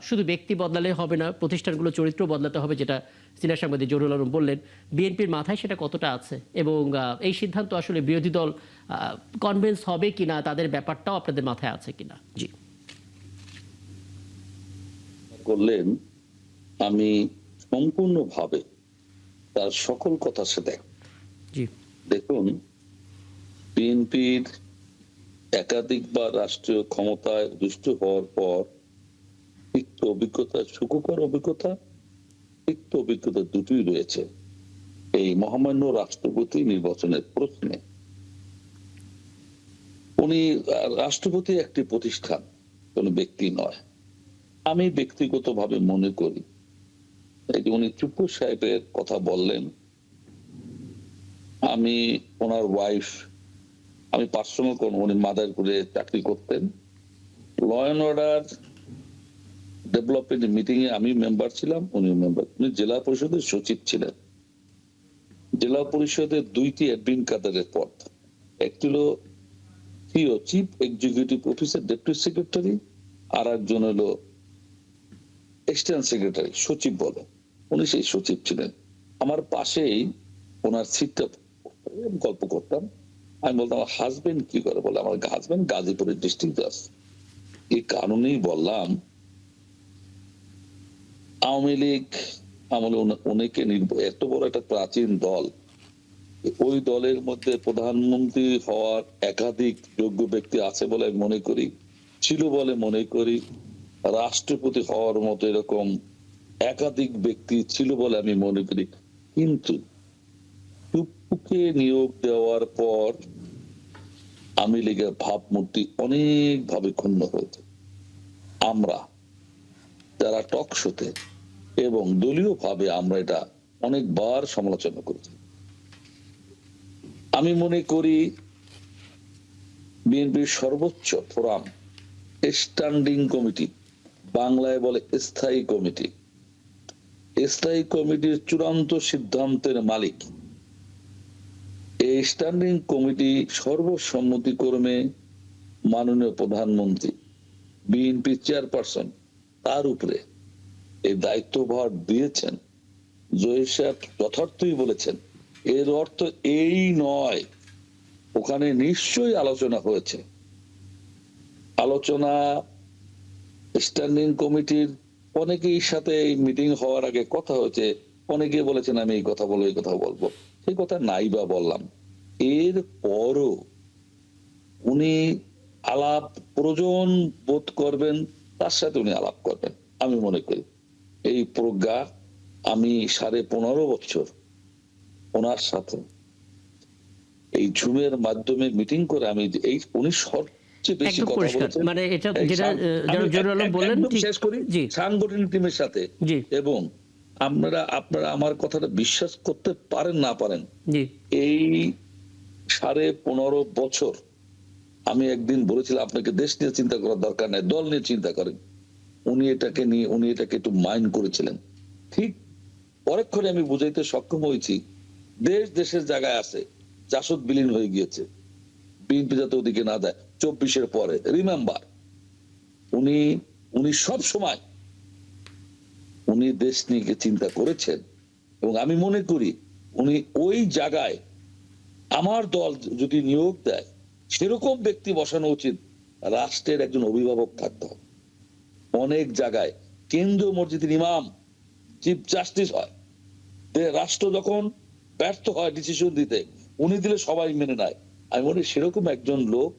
শুধু ব্যক্তি বদলালে হবে না, প্রতিষ্ঠানগুলো চরিত্র বদলাতে হবে, যেটা সিনিয়র সাংবাদিক জহুরুল আলম বললেন। বিএনপির মাথায় সেটা কতটা আছে এবং এই সিদ্ধান্ত আসলে বিরোধী দল কনভিন্স হবে কিনা, তাদের ব্যাপারটাও আপনাদের মাথায় আছে কিনা? জি করলেন, আমি সম্পূর্ণভাবে তার সকল কথার সাথে জি দেখুন, বিএনপির একাধিকবার রাষ্ট্রীয় ক্ষমতায় দুষ্ট হওয়ার পর তিক্ত অভিজ্ঞতা, সুখকর অভিজ্ঞতা, তিক্ত অভিজ্ঞতা দুটোই রয়েছে এই মহামান্য রাষ্ট্রপতি নির্বাচনের প্রশ্নে। উনি রাষ্ট্রপতি একটি প্রতিষ্ঠান, কোন ব্যক্তি নয়। আমি ব্যক্তিগতভাবে মনে করি এই যে উনি চুপ্পু সাহেবের কথা বললেন, আমি ওনার ওয়াইফ, আমি পার্সোনাল কোন, উনি মাদারপুরে চাকরি করতেন, law and order development meeting এ আমি মেম্বার ছিলাম, উনি মেম্বার। উনি জেলা পরিষদের সচিব ছিলেন। জেলা পরিষদের দুইটি অ্যাডমিন কাদারের পদ, একটি হলো CEO chief executive officer deputy secretary, আর একজন হলো এক্সটেন্ট সেক্রেটারি, সচিব বলে, উনি সেই সচিব ছিলেন। আমার পাশেই ওনার সিটটা, গল্প করতাম, আমি বলতাম আমার হাজবেন্ড কি করে, বলে আমার হাজবেন্ড গাজীপুরের ডিস্ট্রিক্ট আছে। এই কারণেই বললাম আওয়ামী লীগ আমলে অনেকে এত বড় একটা প্রাচীন দল, ওই দলের মধ্যে প্রধানমন্ত্রী হওয়ার একাধিক যোগ্য ব্যক্তি আছে বলে আমি মনে করি, ছিল বলে মনে করি। রাষ্ট্রপতি হওয়ার মতো এরকম একাধিক ব্যক্তি ছিল বলে আমি মনে করি। কিন্তু টুপ্পুকে নিয়োগ দেওয়ার পর আওয়ামী লীগের ভাবমূর্তি অনেক ভাবে ক্ষুণ্ণ হয়েছে। আমরা যারা টক শোতে এবং দলীয় ভাবে আমরা এটা অনেকবার সমালোচনা করেছি। আমি মনে করি বিএনপির সর্বোচ্চ ফোরাম স্ট্যান্ডিং কমিটি, বাংলায় বলে স্থায়ী কমিটি, স্থায়ী কমিটির চূড়ান্ত সিদ্ধান্তের মালিক এই স্ট্যান্ডিং কমিটি সর্বসম্মতিক্রমে মাননীয় প্রধানমন্ত্রী, বিএনপি চেয়ারপারসন, তার উপরে এই দায়িত্বভার দিয়েছেন। জহির সাহেব যথার্থই বলেছেন, এর অর্থ এই নয়, ওখানে নিশ্চয়ই আলোচনা হয়েছে। আলোচনা স্ট্যান্ডিং কমিটির অনেকের সাথে এই মিটিং হওয়ার আগে কথা হয়েছে, অনেকে বলেছেন আমি এই কথা বলবো, এই কথা বলবো, সেই কথা নাই বা বললাম। এর পরও উনি আলাপ প্রয়োজন বোধ করবেন, তার সাথে উনি আলাপ করবেন আমি মনে করি। এই প্রজ্ঞা আমি 15.5 বছর ওনার সাথে এই জুমের মাধ্যমে মিটিং করে আমি এই উনি সবচেয়ে বেশি একদম কথা পরিষ্কার। বলেছেন। মানে এটা এই যেটা আমি জরুল আলম বললেন একদম ঠিক। শেষ করি। জি সাংগঠনিক টিমের সাথে জি এবং আপনারা আমার কথাটা বিশ্বাস করতে পারেন না পারেন, জি এই 15.5 বছর আমি একদিন বলেছিলাম আপনাকে দেশ নিয়ে চিন্তা করার দরকার নাই, দল নিয়ে চিন্তা করেন। উনি এটাকে একটু মাইন্ড করেছিলেন। ঠিক পরক্ষণে আমি বুঝাইতে সক্ষম হয়েছি দেশের জায়গায় আছে, জাসদ বিলীন হয়ে গিয়েছে, বিএনপি যাতে ওদিকে না দেয় 24-এর পরে। রিমেম্বার উনি সব সময় উনি দেশ নিয়ে চিন্তা করেছেন এবং আমি মনে করি উনি ওই জায়গায় আমার দল যদি নিয়োগ দেয় সেরকম ব্যক্তি বসানো উচিত, রাষ্ট্রের একজন অভিভাবক থাকতে হবে। অনেক জায়গায় কেন্দ্রীয় মসজিদের ইমাম চিফ জাস্টিস হয়, রাষ্ট্র যখন ব্যর্থ হয় ডিসিশন দিতে, উনি দিলে সবাই মেনে নেয়। আমি মনে করি সেরকম একজন লোক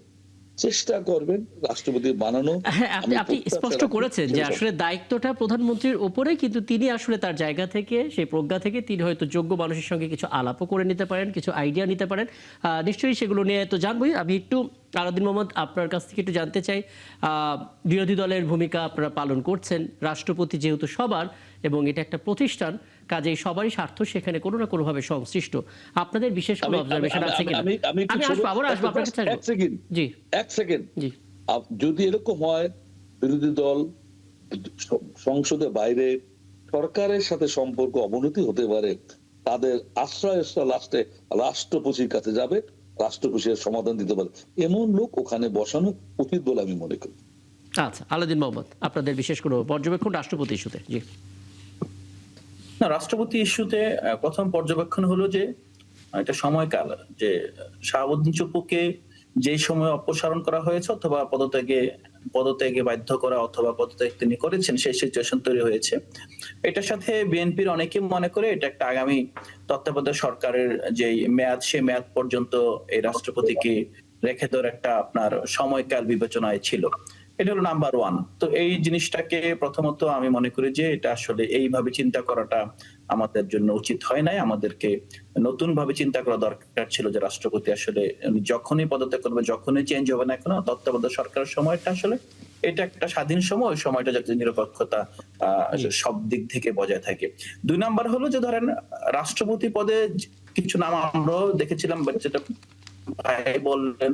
চেষ্টা করবেন রাষ্ট্রপতি বানানো। হ্যাঁ, আপনি স্পষ্ট করেছেন যে আসলে দায়িত্বটা প্রধানমন্ত্রীর উপরে, কিন্তু তিনি আসলে তার জায়গা থেকে, সেই প্রজ্ঞা থেকে তিনি হয়তো যোগ্য মানুষের সঙ্গে কিছু আলাপও করে নিতে পারেন, কিছু আইডিয়া নিতে পারেন। নিশ্চয়ই সেগুলো নিয়ে তো জানবই। আমি একটু আলাউদ্দিন মোহাম্মদ আপনার কাছ থেকে একটু জানতে চাই, বিরোধী দলের ভূমিকা আপনারা পালন করছেন, রাষ্ট্রপতি যেহেতু সবার এবং এটা একটা প্রতিষ্ঠান, কাজেই সবারই স্বার্থ সেখানে কোনো না কোনোভাবে সংশ্লিষ্ট। আপনাদের বিশেষ কোনো অবজারভেশন আছে কিনা? আমি আসবো, আবার আসবো আপনার কাছে। জি এক সেকেন্ড। জি যদি এরকম হয় বিরোধী দল সংসদে বাইরে সরকারের সাথে সম্পর্ক অবনতি হতে পারে, তাদের আশ্রয় লাস্টে রাষ্ট্রপতির কাছে যাবে, রাষ্ট্রপতির সমাধান দিতে পারে, এমন লোক ওখানে বসানো উচিত বলে আমি মনে করি। আচ্ছা, আলাউদ্দিন মোহাম্মদ আপনাদের বিশেষ কোনো পর্যবেক্ষণ রাষ্ট্রপতি ইস্যুতে? জি না, রাষ্ট্রপতি ইস্যুতে প্রথম পর্যবেক্ষণ হলো যে এটা সময়কাল, যে শাহাবুদ্দিন চুপ্পুকে যে সময় অপসারণ করা হয়েছে অথবা পদত্যাগে বাধ্য করা অথবা পদত্যাগ তিনি করেছেন, সেই সিচুয়েশন তৈরি হয়েছে। এটার সাথে বিএনপির অনেকে মনে করে এটা একটা আগামী তত্ত্বাবধায়ক সরকারের যে মেয়াদ, সে মেয়াদ পর্যন্ত এই রাষ্ট্রপতিকে রেখে দেওয়ার একটা আপনার সময়কাল বিবেচনায় ছিল। এটা হলো নাম্বার ওয়ান। তো এই জিনিসটাকে প্রথমত আমি মনে করি যে এটা আসলে এইভাবে চিন্তা করাটা আমাদের জন্য উচিত হয় নাই। আমাদেরকে নতুন ভাবে চিন্তা করা দরকার ছিল যে রাষ্ট্রপতি আসলে যখনই পদত্যাগ করবে, যখনই চেঞ্জ হবে না কেন, তত্ত্বাবধায়ক সরকারের সময়টা আসলে এটা একটা স্বাধীন সময়, ওই সময়টা যাতে নিরপেক্ষতা সব দিক থেকে বজায় থাকে। 2 নাম্বার হলো যে ধরেন রাষ্ট্রপতি পদে কিছু নাম আমরাও দেখেছিলাম, যেটা ভাই বললেন,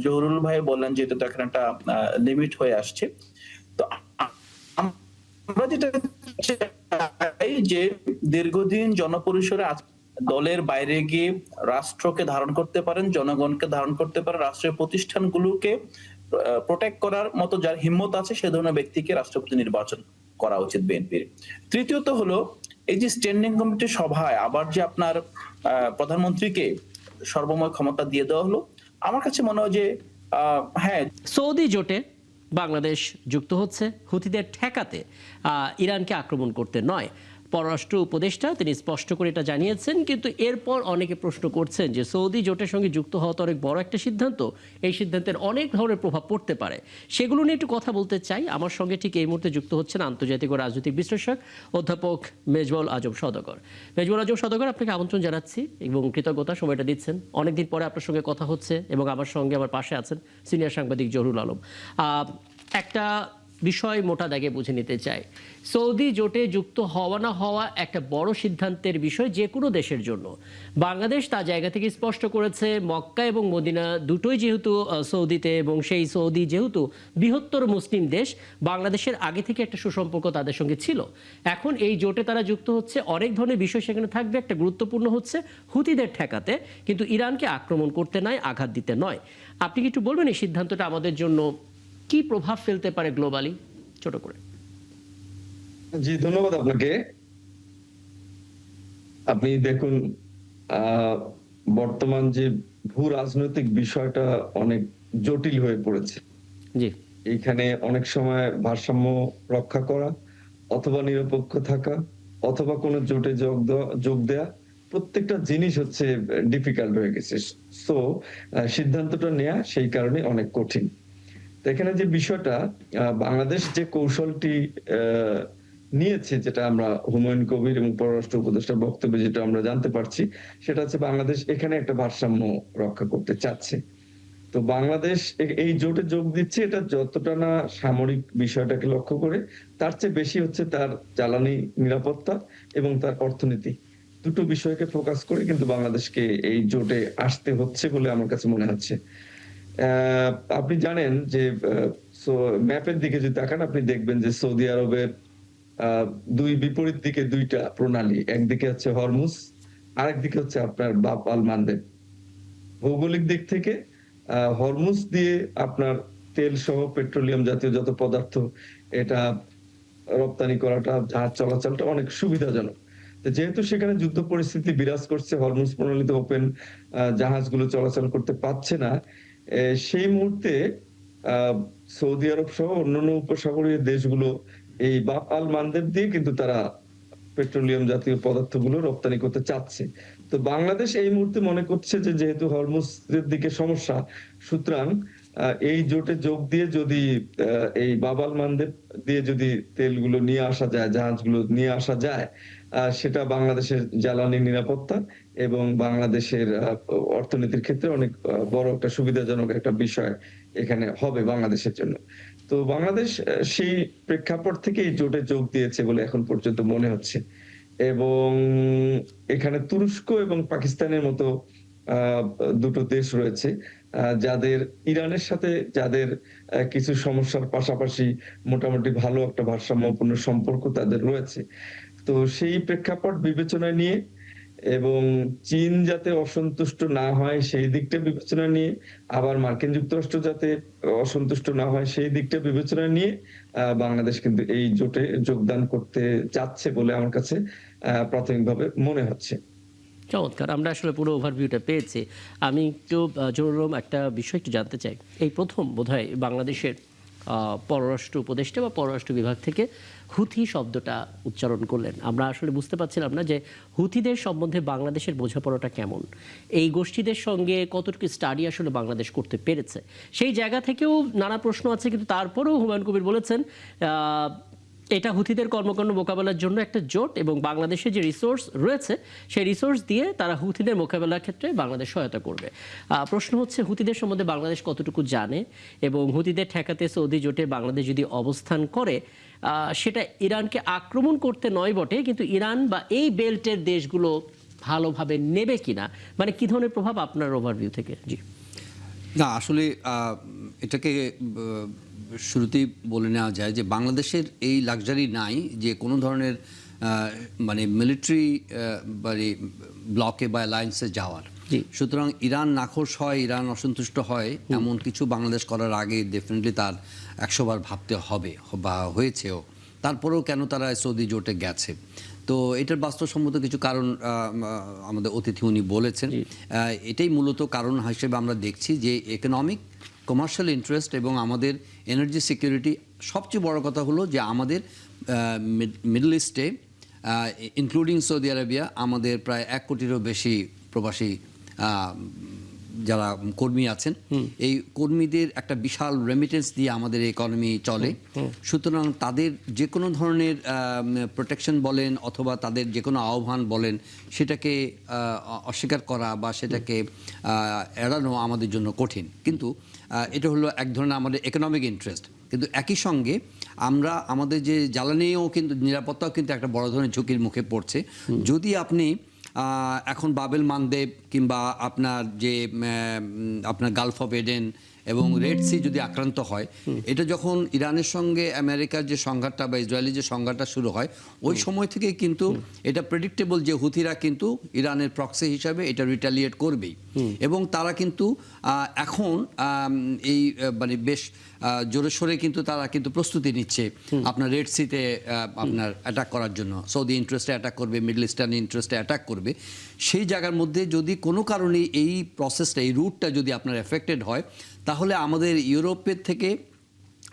জহুরুল ভাই বললেন যে এটা এখন একটা লিমিট হয়ে আসছে। তো আমরা যেটা চাই যে দীর্ঘদিন জনপরিসরে দলের বাইরে গিয়ে রাষ্ট্রকে ধারণ করতে পারেন, জনগণকে ধারণ করতে পারেন, রাষ্ট্রের প্রতিষ্ঠানগুলোকে প্রোটেক্ট করার মতো যার হিম্মত আছে সে ধরনের ব্যক্তিকে রাষ্ট্রপতি নির্বাচন করা উচিত বিএনপির। তৃতীয়ত হলো এই যে স্ট্যান্ডিং কমিটির সভায় আবার যে আপনার প্রধানমন্ত্রীকে সর্বময় ক্ষমতা দিয়ে দেওয়া হলো, আমার কাছে মনে হয় যে হ্যাঁ, সৌদি জোটে বাংলাদেশ যুক্ত হচ্ছে হুথিদের ঠেকাতে, ইরানকে আক্রমণ করতে নয়। পররাষ্ট্র উপদেষ্টা তিনি স্পষ্ট করে এটা জানিয়েছেন, কিন্তু এরপর অনেকে প্রশ্ন করছেন যে সৌদি জোটের সঙ্গে যুক্ত হওয়া তো অনেক বড় একটা সিদ্ধান্ত, এই সিদ্ধান্তের অনেক ধরনের প্রভাব পড়তে পারে। সেগুলো নিয়ে একটু কথা বলতে চাই। আমার সঙ্গে ঠিক এই মুহূর্তে যুক্ত হচ্ছেন আন্তর্জাতিক ও রাজনৈতিক বিশ্লেষক অধ্যাপক মেজবুল আজম সওদাগর। মেজবুল আজম সওদাগর, আপনাকে আমন্ত্রণ জানাচ্ছি এবং কৃতজ্ঞতা সময়টা দিচ্ছেন। অনেকদিন পরে আপনার সঙ্গে কথা হচ্ছে এবং আমার সঙ্গে আমার পাশে আছেন সিনিয়র সাংবাদিক জহুরুল আলম। একটা বিষয় মোটা দাগে বুঝে নিতে চাই, সৌদি জোটে যুক্ত হওয়া না হওয়া একটা বড় সিদ্ধান্তের বিষয় যে কোনো দেশের জন্য। বাংলাদেশ তার জায়গা থেকে স্পষ্ট করেছে মক্কা এবং মদিনা দুটোই যেহেতু সৌদিতে, এবং সেই সৌদি যেহেতু বৃহত্তর মুসলিম দেশ, বাংলাদেশের আগে থেকে একটা সুসম্পর্ক তাদের সঙ্গে ছিল। এখন এই জোটে তারা যুক্ত হচ্ছে, অনেক ধরনের বিষয় সেখানে থাকবে। একটা গুরুত্বপূর্ণ হচ্ছে হুথিদের ঠেকাতে, কিন্তু ইরানকে আক্রমণ করতে নয়, আঘাত দিতে নয়। আপনি কি একটু বলবেন এই সিদ্ধান্তটা আমাদের জন্য কি প্রভাব ফেলতে পারে গ্লোবালি, ছোট করে? জি, ধন্যবাদ আপনাকে। আপনি দেখুন, বর্তমান যে ভূ রাজনৈতিক বিষয়টা অনেক জটিল হয়ে পড়েছে। জি, এইখানে অনেক সময় ভারসাম্য রক্ষা করা অথবা নিরপেক্ষ থাকা অথবা কোনো জোটে যোগ দেয়া, প্রত্যেকটা জিনিস হচ্ছে ডিফিকাল্ট হয়ে গেছে। সো সিদ্ধান্তটা নেওয়া সেই কারণে অনেক কঠিন। এখানে যে বিষয়টা, বাংলাদেশ যে কৌশলটি নিয়েছে, যেটা আমরা হুমায়ুন কবির এবং পররাষ্ট্র উপদেষ্টার বক্তব্যে যেটা আমরা জানতে পারছি, সেটা হচ্ছে বাংলাদেশ এখানে একটা ভারসাম্য রক্ষা করতে চাচ্ছে। তো বাংলাদেশ এই জোটে যোগ দিচ্ছে, এটা যতটা না সামরিক বিষয়টাকে লক্ষ্য করে, তার চেয়ে বেশি হচ্ছে তার জ্বালানি নিরাপত্তা এবং তার অর্থনীতি, দুটো বিষয়কে ফোকাস করে কিন্তু বাংলাদেশকে এই জোটে আসতে হচ্ছে বলে আমার কাছে মনে হচ্ছে। আপনি জানেন যে ম্যাপের দিকে যদি তাকান, আপনি দেখবেন যে সৌদি আরবের দুই বিপরীত দিকে দুইটা প্রণালী, একদিকে হচ্ছে হরমুজ, আরেকদিকে হচ্ছে আপনার বাব আল মানদেব। ভৌগোলিক দিক থেকে হরমুজ দিয়ে আপনার তেল সহ পেট্রোলিয়াম জাতীয় যত পদার্থ, এটা রপ্তানি করাটা, জাহাজ চলাচলটা অনেক সুবিধাজনক। তো যেহেতু সেখানে যুদ্ধ পরিস্থিতি বিরাজ করছে, হরমুজ প্রণালীতে ওপেন জাহাজগুলো চলাচল করতে পারছে না, সেই মুহূর্তে সৌদি আরব সহ অন্যান্য উপসাগরীয় দেশগুলো এই বাব আল মানদেব দিয়ে কিন্তু তারা পেট্রোলিয়াম জাতীয় পদার্থগুলো রপ্তানি করতে চাচ্ছে। তো বাংলাদেশ এই মুহূর্তে মনে করছে যে যেহেতু হরমুজের দিকে সমস্যা, সুতরাং এই জোটে যোগ দিয়ে যদি এই বাব আল মানদেব দিয়ে যদি তেলগুলো নিয়ে আসা যায়, জাহাজগুলো নিয়ে আসা যায়, সেটা বাংলাদেশের জ্বালানি নিরাপত্তা এবং বাংলাদেশের অর্থনীতির ক্ষেত্রে অনেক বড় একটা সুবিধাজনক একটা বিষয় এখানে হবে বাংলাদেশের জন্য। তো বাংলাদেশ সেই প্রেক্ষাপট থেকে এই জোটে যোগ দিয়েছে বলে এখন পর্যন্ত মনে হচ্ছে। এবং এখানে তুরস্ক এবং পাকিস্তানের মতো দুটো দেশ রয়েছে, যাদের ইরানের সাথে যাদের কিছু সমস্যার পাশাপাশি মোটামুটি ভালো একটা ভারসাম্যপূর্ণ সম্পর্ক তাদের রয়েছে। তো সেই প্রেক্ষাপট বিবেচনায় নিয়ে এবং চীন যাতে অসন্তুষ্ট না হয় সেই দিকটা বিবেচনা নিয়ে, আবার মার্কিন যুক্তরাষ্ট্র যাতে অসন্তুষ্ট না হয় সেই দিকটা বিবেচনা নিয়ে বাংলাদেশ কিন্তু এই জোটে যোগদান করতে যাচ্ছে বলে আমার কাছে প্রাথমিকভাবে মনে হচ্ছে। চমৎকার, আমরা আসলে পুরো ওভারভিউটা পেয়েছি। আমি একটু জরুরম একটা বিষয় একটু জানতে চাই। এই প্রথম বোধহয় বাংলাদেশের পররাষ্ট্র উপদেষ্টা বা পররাষ্ট্র বিভাগ থেকে হুথি শব্দটা উচ্চারণ করলেন। আমরা আসলে বুঝতে পারছিলাম না যে হুথিদের সম্বন্ধে বাংলাদেশের বোঝাপড়াটা কেমন, এই গোষ্ঠীদের সঙ্গে কতটুকু স্টাডি আসলে বাংলাদেশ করতে পেরেছে, সেই জায়গা থেকেও নানা প্রশ্ন আছে। কিন্তু তারপরেও হুমায়ুন কবির বলেছেন এটা হুথিদের কর্মকাণ্ড মোকাবেলার জন্য একটা জোট, এবং বাংলাদেশের যে রিসোর্স রয়েছে সেই রিসোর্স দিয়ে তারা হুথিদের মোকাবেলার ক্ষেত্রে বাংলাদেশ সহায়তা করবে। প্রশ্ন হচ্ছে হুথিদের সম্বন্ধে বাংলাদেশ কতটুকু জানে, এবং হুথিদের ঠেকাতে সৌদি জোটে বাংলাদেশ যদি অবস্থান করে, সেটা ইরানকে আক্রমণ করতে নয় বটে, কিন্তু ইরান বা এই বেল্টের দেশগুলো ভালোভাবে নেবে কিনা, মানে কি ধরনের প্রভাব আপনার ওভারভিউ থেকে? জি না, আসলে এটাকে শুরুতেই বলে নেওয়া যায় যে বাংলাদেশের এই লাক্সারি নাই যে কোনো ধরনের মানে মিলিটারি মানে ব্লকে বা অ্যালায়েন্সে যাওয়ার। সুতরাং ইরান নাখোশ হয়, ইরান অসন্তুষ্ট হয়, এমন কিছু বাংলাদেশ করার আগে ডেফিনেটলি তার 100 বার ভাবতে হবে বা হয়েছেও। তারপরেও কেন তারা সৌদি জোটে গেছে, তো এটার বাস্তবসম্মত কিছু কারণ আমাদের অতিথি উনি বলেছেন। এটাই মূলত কারণ হিসেবে আমরা দেখছি যে ইকোনমিক, কমার্শিয়াল ইন্টারেস্ট এবং আমাদের এনার্জি সিকিউরিটি। সবচেয়ে বড় কথা হলো যে আমাদের মিডল ইস্টে ইনক্লুডিং সৌদি আরবিয়া আমাদের প্রায় 1 কোটিরও বেশি প্রবাসী যারা কর্মী আছেন, এই কর্মীদের একটা বিশাল রেমিটেন্স দিয়ে আমাদের ইকোনমি চলে। সুতরাং তাদের যে কোনো ধরনের প্রোটেকশন বলেন অথবা তাদের যে কোনো আহ্বান বলেন, সেটাকে অস্বীকার করা বা সেটাকে এড়ানো আমাদের জন্য কঠিন। কিন্তু এটা হলো এক ধরনের আমাদের ইকোনমিক ইন্টারেস্ট। কিন্তু একই সঙ্গে আমরা আমাদের যে জ্বালানিও কিন্তু নিরাপত্তাও কিন্তু একটা বড় ধরনের ঝুঁকির মুখে পড়ছে। যদি আপনি এখন বাবেল মানদেব কিংবা আপনার যে আপনার গালফ অফ এডেন এবং রেড সি যদি আক্রান্ত হয়, এটা যখন ইরানের সঙ্গে আমেরিকার যে সংঘাতটা বা ইসরায়েলের যে সংঘাতটা শুরু হয়, ওই সময় থেকে কিন্তু এটা প্রেডিক্টেবল যে হুথিরা কিন্তু ইরানের প্রক্সি হিসাবে এটা রিটালিয়েট করবেই। এবং তারা কিন্তু এখন এই মানে বেশ জোরে সোরে কিন্তু তারা কিন্তু প্রস্তুতি নিচ্ছে আপনার রেড সিতে আপনার অ্যাটাক করার জন্য। সৌদি ইন্টারেস্টে অ্যাটাক করবে, মিডল ইস্টার্ন ইন্টারেস্টে অ্যাটাক করবে। সেই জায়গার মধ্যে যদি কোনো কারণে এই প্রসেসটা, এই রুটটা যদি আপনার এফেক্টেড হয়, তাহলে আমাদের ইউরোপের থেকে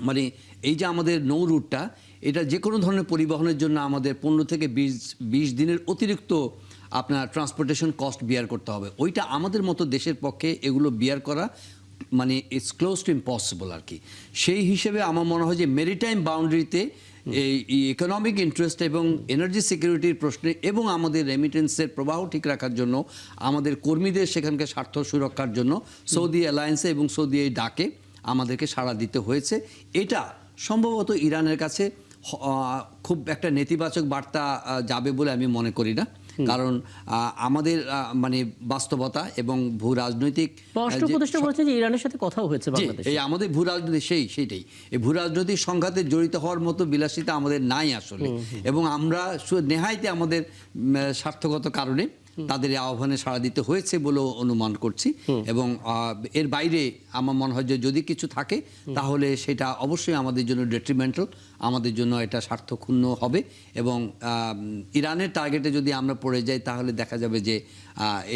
মানে এই যে আমাদের নৌ রুটটা, এটা যে কোনো ধরনের পরিবহনের জন্য আমাদের 15 থেকে 20 দিনের অতিরিক্ত আপনার ট্রান্সপোর্টেশন কস্ট বিয়ার করতে হবে। ওইটা আমাদের মতো দেশের পক্ষে এগুলো বিয়ার করা মানে ইটস ক্লোজ টু ইম্পসিবল আর কি। সেই হিসেবে আমার মনে হয় যে মেরিটাইম বাউন্ডারিতে এই ইকোনমিক ইন্টারেস্ট এবং এনার্জি সিকিউরিটির প্রশ্নে এবং আমাদের রেমিটেন্সের প্রবাহ ঠিক রাখার জন্য, আমাদের কর্মীদের সেখানকার স্বার্থ সুরক্ষার জন্য সৌদি অ্যালায়েন্সে এবং সৌদি এই ডাকে আমাদেরকে সাড়া দিতে হয়েছে। এটা সম্ভবত ইরানের কাছে খুব একটা নেতিবাচক বার্তা যাবে বলে আমি মনে করি না, কারণ আমাদের মানে বাস্তবতা এবং ভূ রাজনৈতিক পররাষ্ট্র উপদেষ্টা বলেছে যে ইরানের সাথে কথাও হয়েছে বাংলাদেশে। এই আমাদের ভূ রাজনৈতিক সেইটাই এই ভূ রাজনৈতিক সংঘাতে জড়িত হওয়ার মতো বিলাসিতা আমাদের নাই আসলে, এবং আমরা নেহাইতে আমাদের স্বার্থগত কারণে তাদের এই আহ্বানে সাড়া দিতে হয়েছে বলেও অনুমান করছি। এবং এর বাইরে আমার মনে হয় যে যদি কিছু থাকে তাহলে সেটা অবশ্যই আমাদের জন্য ডেট্রিমেন্টাল, আমাদের জন্য এটা স্বার্থক্ষুণ্ণ হবে। এবং ইরানের টার্গেটে যদি আমরা পড়ে যাই তাহলে দেখা যাবে যে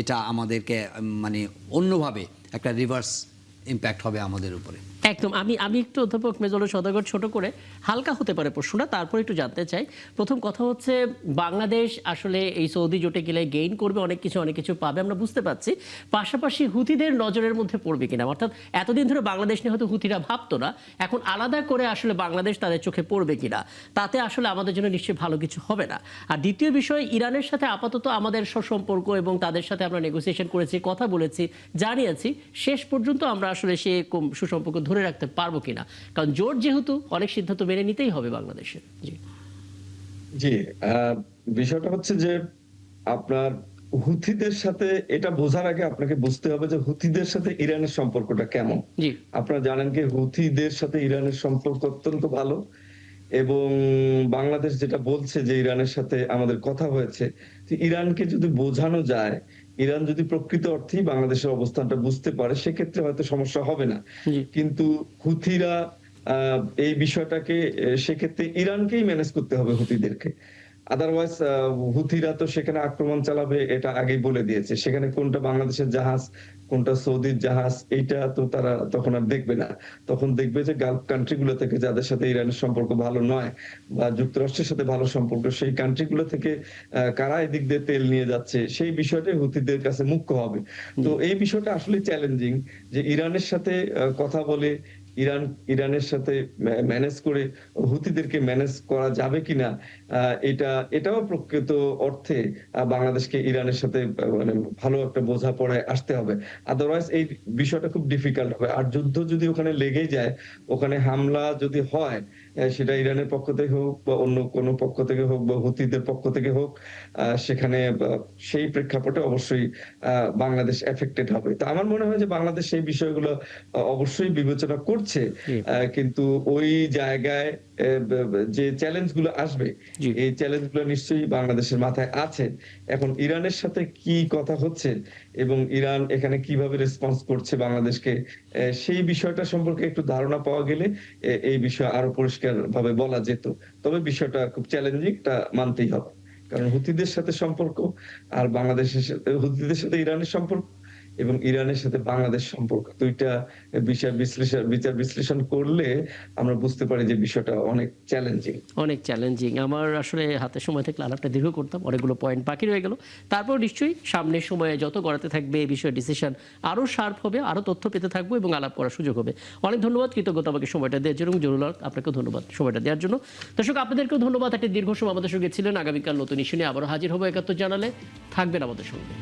এটা আমাদেরকে মানে অন্যভাবে একটা রিভার্স ইম্প্যাক্ট হবে আমাদের উপরে। একদম। আমি একটু অধ্যাপক মেজর সওদাগর ছোট করে হালকা হতে পারে প্রশ্নটা, তারপর একটু জানতে চাই। প্রথম কথা হচ্ছে বাংলাদেশ আসলে এই সৌদি জোটে গেলে গেইন করবে, অনেক কিছু পাবে আমরা বুঝতে পারছি। পাশাপাশি হুতিদের নজরের মধ্যে পড়বে কিনা, অর্থাৎ এতদিন ধরে বাংলাদেশ নিয়ে হয়তো হুতিরা ভাবতো না, এখন আলাদা করে আসলে বাংলাদেশ তাদের চোখে পড়বে কিনা, তাতে আসলে আমাদের জন্য নিশ্চয়ই ভালো কিছু হবে না। আর দ্বিতীয় বিষয়, ইরানের সাথে আপাতত আমাদের সুসম্পর্ক এবং তাদের সাথে আমরা নেগোসিয়েশন করেছি, কথা বলেছি, জানিয়েছি, শেষ পর্যন্ত আমরা আসলে সে সুসম্পর্ক ধরে রাখতে পারবো কিনা, কারণ জোট যেহেতু অনেক সিদ্ধান্ত মেনে নিতেই হবে বাংলাদেশের। জি, বিষয়টা হচ্ছে যে আপনার হুথিদের সাথে এটা বোঝার আগে আপনাকে বুঝতে হবে যে হুথিদের সাথে ইরানের সম্পর্কটা কেমন। জি, আপনারা জানেন কি হুথিদের সাথে ইরানের সম্পর্ক অত্যন্ত ভালো, এবং বাংলাদেশ যেটা বলছে যে ইরানের সাথে আমাদের কথা হয়েছে, ইরানকে যদি বোঝানো যায়, ইরান যদি প্রকৃত অর্থেই বাংলাদেশের অবস্থানটা বুঝতে পারে, সেক্ষেত্রে হয়তো সমস্যা হবে না। জি। কিন্তু হুথিরা এই বিষয়টাকে সেক্ষেত্রে ইরানকেই ম্যানেজ করতে হবে, হুথিদেরকে। আদারওয়াইজ হুথিরা তো সেখানে আক্রমণ চালাবে, এটা আগেই বলে দিয়েছে। সেখানে কোনটা বাংলাদেশের জাহাজ, কোনটা সৌদির জাহাজ, এইটা তো তারা তখন আর দেখবে না। তখন দেখবে যে গালফ কান্ট্রি গুলো থেকে যাদের সাথে ইরানের সম্পর্ক ভালো নয় বা যুক্তরাষ্ট্রের সাথে ভালো সম্পর্ক, সেই কান্ট্রি গুলো থেকে কারা এদিক দিয়ে তেল নিয়ে যাচ্ছে, সেই বিষয়টাই হুথিদের কাছে মুখ্য হবে। তো এই বিষয়টা আসলে চ্যালেঞ্জিং, যে ইরানের সাথে কথা বলে ইরানের সাথে ম্যানেজ করে হুথিদেরকে ম্যানেজ করা যাবে কিনা, এটাও প্রকৃত অর্থে বাংলাদেশকে ইরানের সাথে মানে ভালো একটা বোঝাপড়ায় আসতে হবে। আদারওয়াইজ এই বিষয়টা খুব ডিফিকাল্ট হবে। আর যুদ্ধ যদি ওখানে লেগে যায়, ওখানে হামলা যদি হয়, সেটা ইরানের পক্ষ থেকে হোক বা অন্য কোনো পক্ষ থেকে হোক বা হুথিদের পক্ষ থেকে হোক, সেখানে সেই প্রেক্ষাপটে অবশ্যই বাংলাদেশ এফেক্টেড হবে। তো আমার মনে হয় যে বাংলাদেশ সেই বিষয়গুলো অবশ্যই বিবেচনা করছে, কিন্তু ওই জায়গায় যে চ্যালেঞ্জ গুলো আসবে, এই চ্যালেঞ্জ গুলো নিশ্চয়ই বাংলাদেশের মাথায় আছে। এখন ইরানের সাথে কি কথা হচ্ছে এবং ইরান এখানে কিভাবে রেসপন্স করছে বাংলাদেশকে, সেই বিষয়টা সম্পর্কে একটু ধারণা পাওয়া গেলে এই বিষয়ে আরো পরিষ্কার ভাবে বলা যেত। তবে বিষয়টা খুব চ্যালেঞ্জিং, টা মানতেই হবে। কারণ হুথিদের সাথে সম্পর্ক আর বাংলাদেশের সাথে, হুথিদের সাথে ইরানের সম্পর্ক এবং ইরানের সাথে বাংলাদেশ সম্পর্ক, দুইটা বিচার বিশ্লেষণ করলে আমরা বুঝতে পারি যে বিষয়টা অনেক চ্যালেঞ্জিং। আমার আসলে হাতে সময় থাকলে আলাপটা দীর্ঘ করতাম, অনেকগুলো পয়েন্ট বাকি রয়ে গেল। তারপর নিশ্চয়ই সামনের সময়ে যত গড়াতে থাকবে এই বিষয়ে ডিসিশন আরো শার্প হবে, আরো তথ্য পেতে থাকবো এবং আলাপ করার সুযোগ হবে। অনেক ধন্যবাদ, কৃতজ্ঞতা আমাকে সময়টা দেওয়ার জন্য। জরুল আপনাকেও ধন্যবাদ সময়টা দেওয়ার জন্য। দর্শক আপনাদেরকেও ধন্যবাদ, একটি দীর্ঘ সময় আমাদের সঙ্গে ছিলেন। আগামীকাল নতুন ইস্যু নিয়ে আবারও হাজির হবো ৭১ জানালে। থাকবেন আমাদের সঙ্গে।